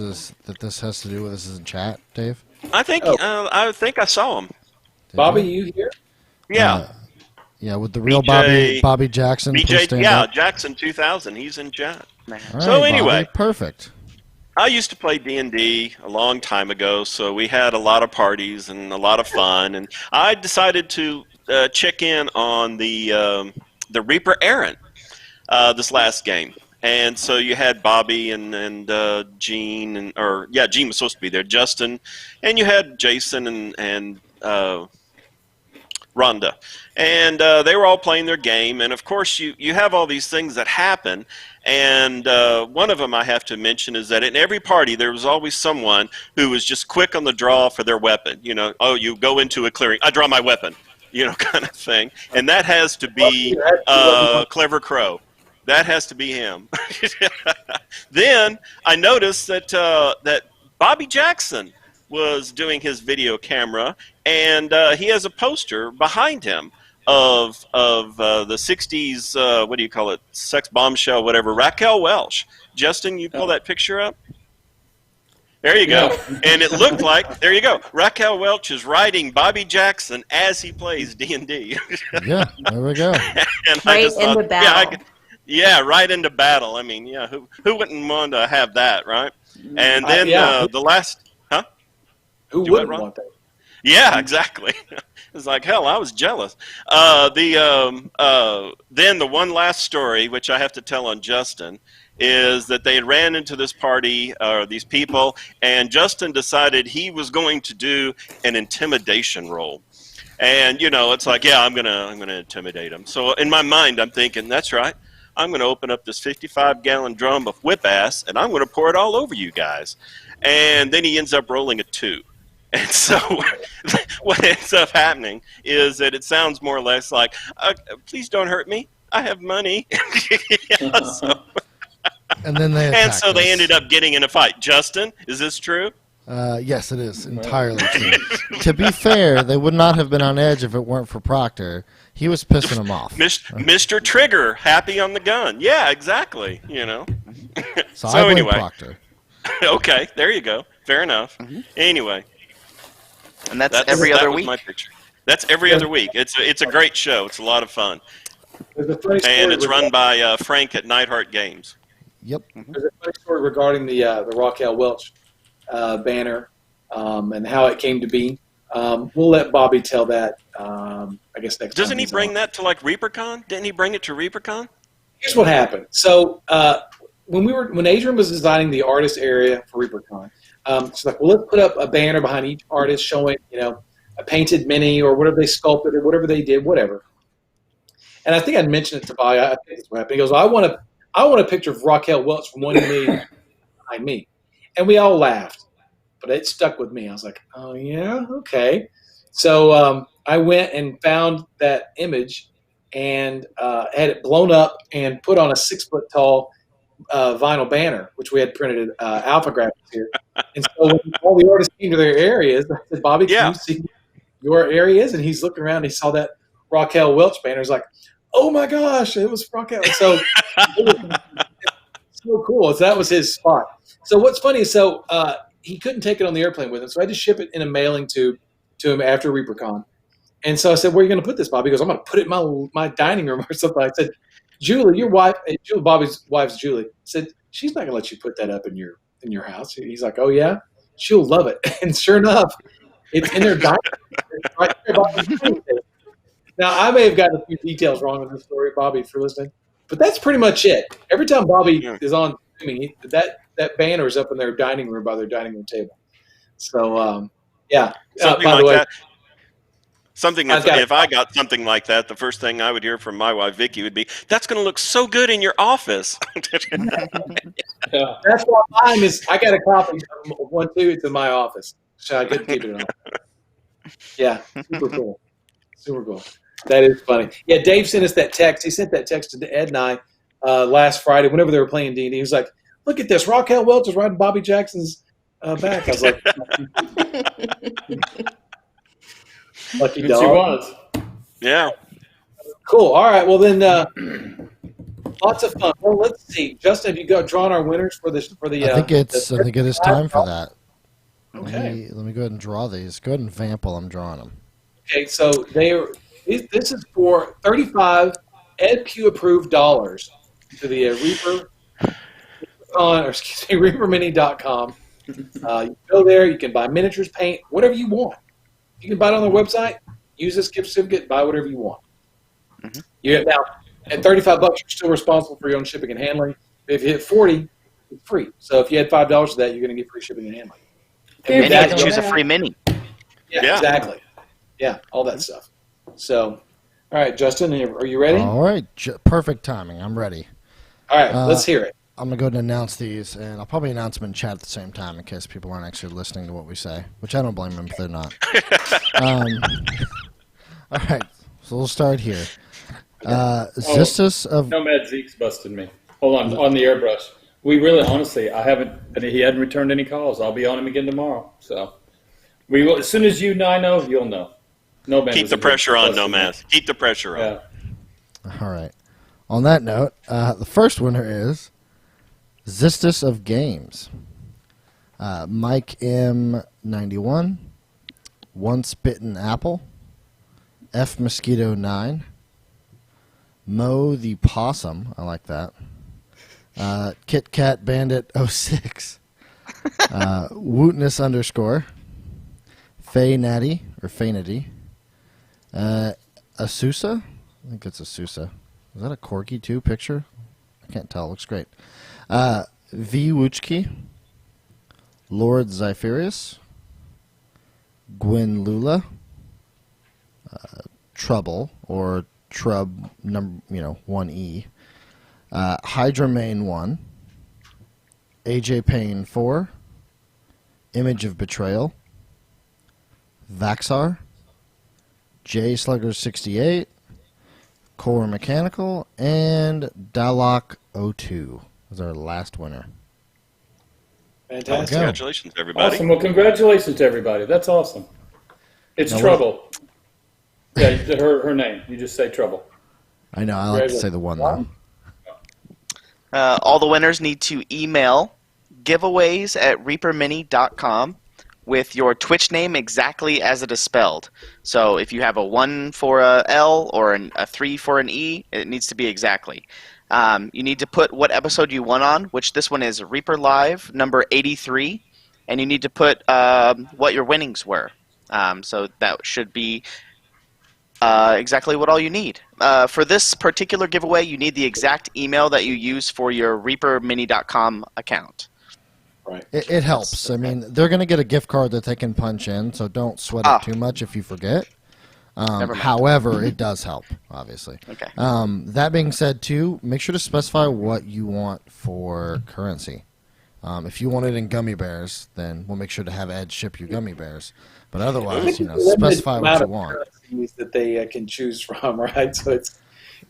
has to do with is in chat, Dave? I think I saw him. Bobby, you here? Yeah. Yeah, with the real Bobby Jackson. Jackson 2000. He's in chat. Right, so anyway, Bobby, perfect. I used to play D&D a long time ago, so we had a lot of parties and a lot of fun. And I decided to check in on the Reaper Errant this last game. And so you had Bobby and Gene, Gene was supposed to be there, Justin, and you had Jason and Rhonda. And they were all playing their game. And, of course, you have all these things that happen. And one of them I have to mention is that in every party there was always someone who was just quick on the draw for their weapon. You know, you go into a clearing, I draw my weapon, kind of thing. And that has to be Clever Crow. That has to be him. Then I noticed that Bobby Jackson was doing his video camera, and he has a poster behind him of the 60s, what do you call it, sex bombshell, whatever, Raquel Welch. Justin, you pull that picture up? There you go. And it looked like, there you go, Raquel Welch is riding Bobby Jackson as he plays D&D. Yeah, there we go. And right into battle. Yeah, right into battle. I mean, yeah, who wouldn't want to have that, right? And then the last, who wouldn't want that? Yeah, exactly. It's like, hell, I was jealous. Then the one last story, which I have to tell on Justin, is that they ran into this party, these people, and Justin decided he was going to do an intimidation roll. And, it's like, yeah, I'm gonna intimidate him. So in my mind, I'm thinking, that's right. I'm going to open up this 55-gallon drum of whip ass, and I'm going to pour it all over you guys. And then he ends up rolling a 2. And so what ends up happening is that it sounds more or less like, please don't hurt me. I have money. And then they ended up getting in a fight. Justin, is this true? Yes, it is entirely true. To be fair, they would not have been on edge if it weren't for Proctor. He was pissing them off. Mr. Trigger, happy on the gun. Yeah, exactly. So I blame anyway. Proctor. Okay, there you go. Fair enough. Anyway. And that's every other week. My picture. That's every other week. It's a great show. It's a lot of fun. And it's run by Frank at Nightheart Games. Yep. There's a funny story regarding the Raquel Welch banner and how it came to be. We'll let Bobby tell that. I guess next time. Doesn't he bring that to like ReaperCon? Didn't he bring it to ReaperCon? Here's what happened. So when Adrian was designing the artist area for ReaperCon, she's like, well, let's put up a banner behind each artist showing, a painted mini or whatever they sculpted or whatever they did, whatever. And I think I'd mentioned it to Bobby. I think that's what happened. He goes, I want a picture of Raquel Welch from 1E behind me. And we all laughed, but it stuck with me. I was like, oh, yeah, okay. So I went and found that image and had it blown up and put on a 6-foot-tall vinyl banner, which we had printed Alpha Graphics here. And so when all the artists came to their areas, I said, Bobby, can you see your areas? And he's looking around and he saw that Raquel Welch banner. He's like, oh my gosh, it was Raquel. So it was so cool. So that was his spot. So what's funny is he couldn't take it on the airplane with him, so I had to ship it in a mailing to him after ReaperCon. And so I said, where are you going to put this, Bobby? He goes, I'm going to put it in my dining room or something. I said, Julie, your wife, Bobby's wife's Julie, said, she's not going to let you put that up in your house. He's like, oh, yeah? She'll love it. And sure enough, it's in their dining room. Right there, Bobby. Now, I may have gotten a few details wrong in this story, Bobby, for listening, but that's pretty much it. Every time Bobby is on streaming, that banner is up in their dining room by their dining room table. So, yeah. Something by like the way, that. If I got something like that, the first thing I would hear from my wife, Vicky, would be, that's going to look so good in your office. That's why mine is, I got a copy of one, too. It's in my office. So I couldn't keep it on. Yeah, super cool. Super cool. That is funny. Yeah, Dave sent us that text. He sent that text to Ed and I last Friday whenever they were playing D&D. He was like, look at this. Raquel Welch is riding Bobby Jackson's back. I was like, lucky dog. She was. Yeah. Cool. All right. Well, then lots of fun. Well, let's see. Justin, have you drawn our winners for the I think it is time for that. Okay. Let me go ahead and draw these. Go ahead and vamp while I'm drawing them. Okay, so this is for 35 Ed Pugh approved dollars to the reapermini.com. You go there, you can buy miniatures, paint, whatever you want. You can buy it on their website, use this gift certificate, buy whatever you want. Mm-hmm. Now, at $35, you're still responsible for your own shipping and handling. If you hit 40, it's free. So if you had $5 of that, you're going to get free shipping and handling. And you can choose a free mini. Yeah, exactly. Yeah, all that stuff. So, all right, Justin, are you ready? All right, perfect timing. I'm ready. All right, let's hear it. I'm going to go ahead and announce these, and I'll probably announce them in chat at the same time in case people aren't actually listening to what we say, which I don't blame them if they're not. All right, so we'll start here. Xystus of... Nomad Zeke's busted me. Hold on the airbrush. We really, honestly, he hadn't returned any calls. I'll be on him again tomorrow. So, we will, as soon as you and I know, you'll know. Nomad Keep the pressure on, Nomad. Keep the pressure on. Yeah. All right. On that note, the first winner is XystusOfGames. Mike M91, oncebittenapple, F Mosquito 9, MoTheOpossum, I like that. Kit Kat Bandit 06, Wootness _ feynaty or feynaty, aususa, I think it's aususa. Is that a corgi too picture? I can't tell. It looks great. vwootchekey, LordXypherious, gwenlula, Trouble or Trub number 1E, Hydramane 1, AJ Payne 4, ImageOfBetrayal, Vaxar, J Slugger 68, Kormechanical, and Dalok 02 is our last winner. Fantastic. Congratulations, everybody. Awesome. Well, congratulations to everybody. That's awesome. It's Trouble. Yeah, her name. You just say Trouble. I know. I like to say the one, though. All the winners need to email giveaways@reapermini.com with your Twitch name exactly as it is spelled. So if you have a 1 for a L or a 3 for an E, it needs to be exactly. You need to put what episode you won on, which this one is Reaper Live number 83, and you need to put what your winnings were. So that should be exactly what all you need. For this particular giveaway, you need the exact email that you use for your reapermini.com account. Right. It helps. I mean, they're going to get a gift card that they can punch in, so don't sweat it too much if you forget. Never mind. However, it does help, obviously. Okay. That being said, too, make sure to specify what you want for currency. If you want it in gummy bears, then we'll make sure to have Ed ship you gummy bears. But otherwise, specify what you want. That they can choose from, right? So it's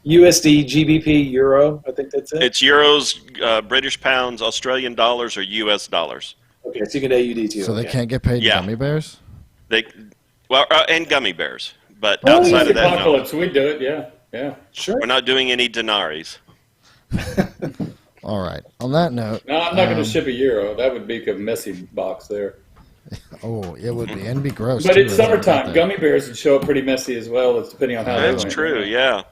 USD, GBP, Euro. I think that's it. It's euros, British pounds, Australian dollars, or US dollars. Okay, so you can AUD too. So they can't get paid in gummy bears? And gummy bears. But outside of that, Apocalypse, we do it, yeah. Sure. We're not doing any denaries. All right. On that note. No, I'm not going to ship a euro. That would be a messy box there. Oh, it would be. And it'd be gross. But too, it's summertime. Gummy bears would show up pretty messy as well. It's depending on how they That's went. true, yeah.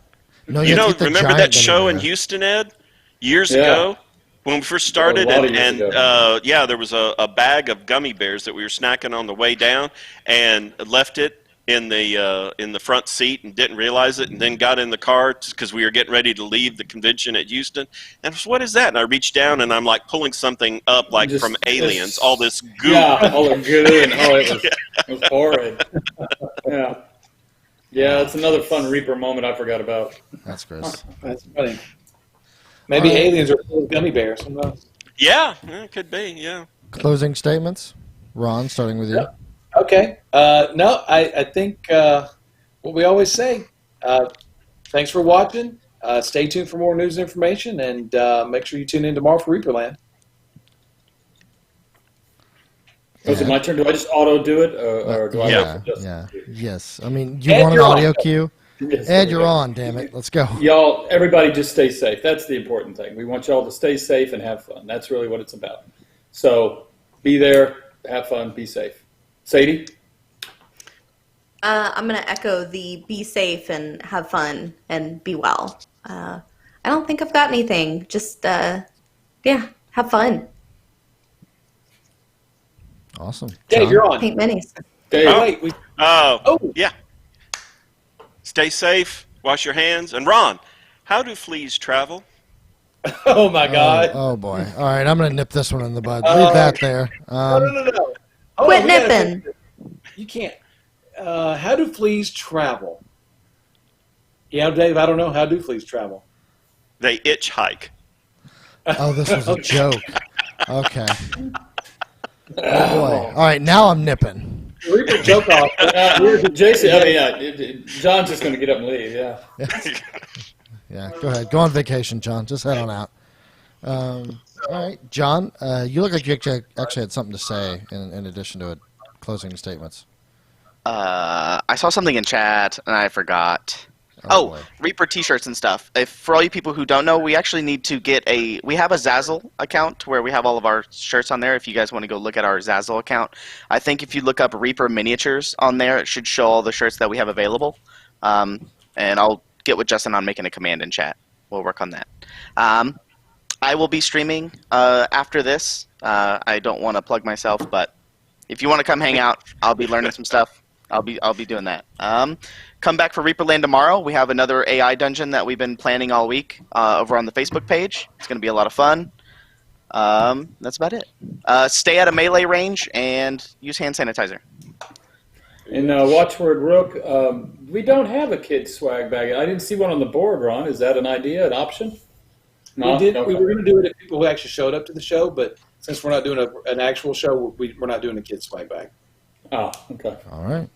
No, remember that show in Houston, Ed? Years ago? When we first started, there was a bag of gummy bears that we were snacking on the way down and left it in the front seat and didn't realize it, and then got in the car because we were getting ready to leave the convention at Houston. And I was, what is that? And I reached down and I'm like pulling something up like from Aliens, all this goo. Yeah, all the goo and it was horrid. Yeah, it's another fun Reaper moment I forgot about. That's gross. That's funny. Maybe aliens are full of gummy bears. Who knows? Yeah, it could be, yeah. Closing statements? Ron, starting with you. Yep. Okay. No, I think what we always say. Thanks for watching. Stay tuned for more news and information, and make sure you tune in tomorrow for Reaperland. Is it my turn? Do I just auto do it, or do I wait for Justin? Yes. I mean, you want an audio cue? Yes, Ed, you're on, damn it. Let's go. Y'all, everybody just stay safe. That's the important thing. We want y'all to stay safe and have fun. That's really what it's about. So be there, have fun, be safe. Sadie? I'm going to echo the be safe and have fun and be well. I don't think I've got anything. Just, have fun. Awesome. Dave, you're on. Paint minis. Dave, yeah. Stay safe, wash your hands. And Ron, how do fleas travel? Oh, my God. Oh, boy. All right, I'm going to nip this one in the bud. Leave that there. No. Quit nipping. You can't. How do fleas travel? Yeah, Dave, I don't know. How do fleas travel? They hitchhike. Oh, this was a joke. Okay. Oh, boy. All right, now I'm nipping. Reaper joke off. Jason, John's just going to get up and leave, yeah. Yeah, go ahead. Go on vacation, John. Just head on out. All right, John, you look like you actually had something to say in addition to closing statements. I saw something in chat and I forgot. Oh, Reaper t-shirts and stuff. For all you people who don't know, we actually need to get we have a Zazzle account where we have all of our shirts on there. If you guys want to go look at our Zazzle account, I think if you look up Reaper miniatures on there, it should show all the shirts that we have available. And I'll get with Justin on making a command in chat. We'll work on that. I will be streaming after this. I don't want to plug myself, but if you want to come hang out, I'll be learning some stuff. I'll be doing that. Come back for Reaperland tomorrow. We have another AI dungeon that we've been planning all week over on the Facebook page. It's going to be a lot of fun. That's about it. Stay at a melee range and use hand sanitizer. And Watchword Rook, we don't have a kid swag bag. I didn't see one on the board, Ron. Is that an idea, an option? No? We did. Okay. We were going to do it if people who actually showed up to the show, but since we're not doing an actual show, we're not doing a kid swag bag. Oh, okay. All right.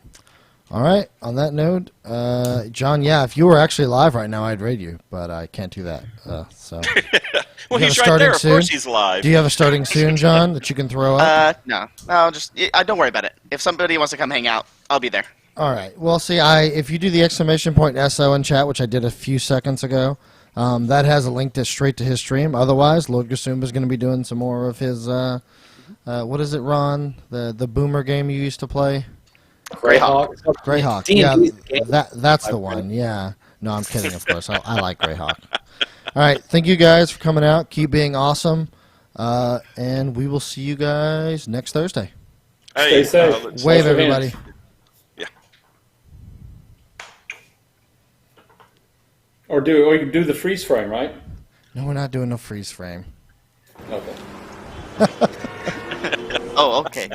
On that note, John, if you were actually live right now, I'd raid you, but I can't do that. So. Well, he's right there. Of course he's live. Do you have a starting soon, John, that you can throw up? No, just don't worry about it. If somebody wants to come hang out, I'll be there. All right. Well, see, if you do the exclamation point SO in chat, which I did a few seconds ago, that has a link straight to his stream. Otherwise, LordXypherious is going to be doing some more of his. What is it, Ron? The boomer game you used to play? Greyhawk. Greyhawk. Yeah, that's the one. Yeah. No, I'm kidding, of course. I like Greyhawk. All right. Thank you guys for coming out. Keep being awesome. And we will see you guys next Thursday. Hey, stay safe. Wave, everybody. Or you can do the freeze frame, right? No, we're not doing no freeze frame. Okay. Oh, okay.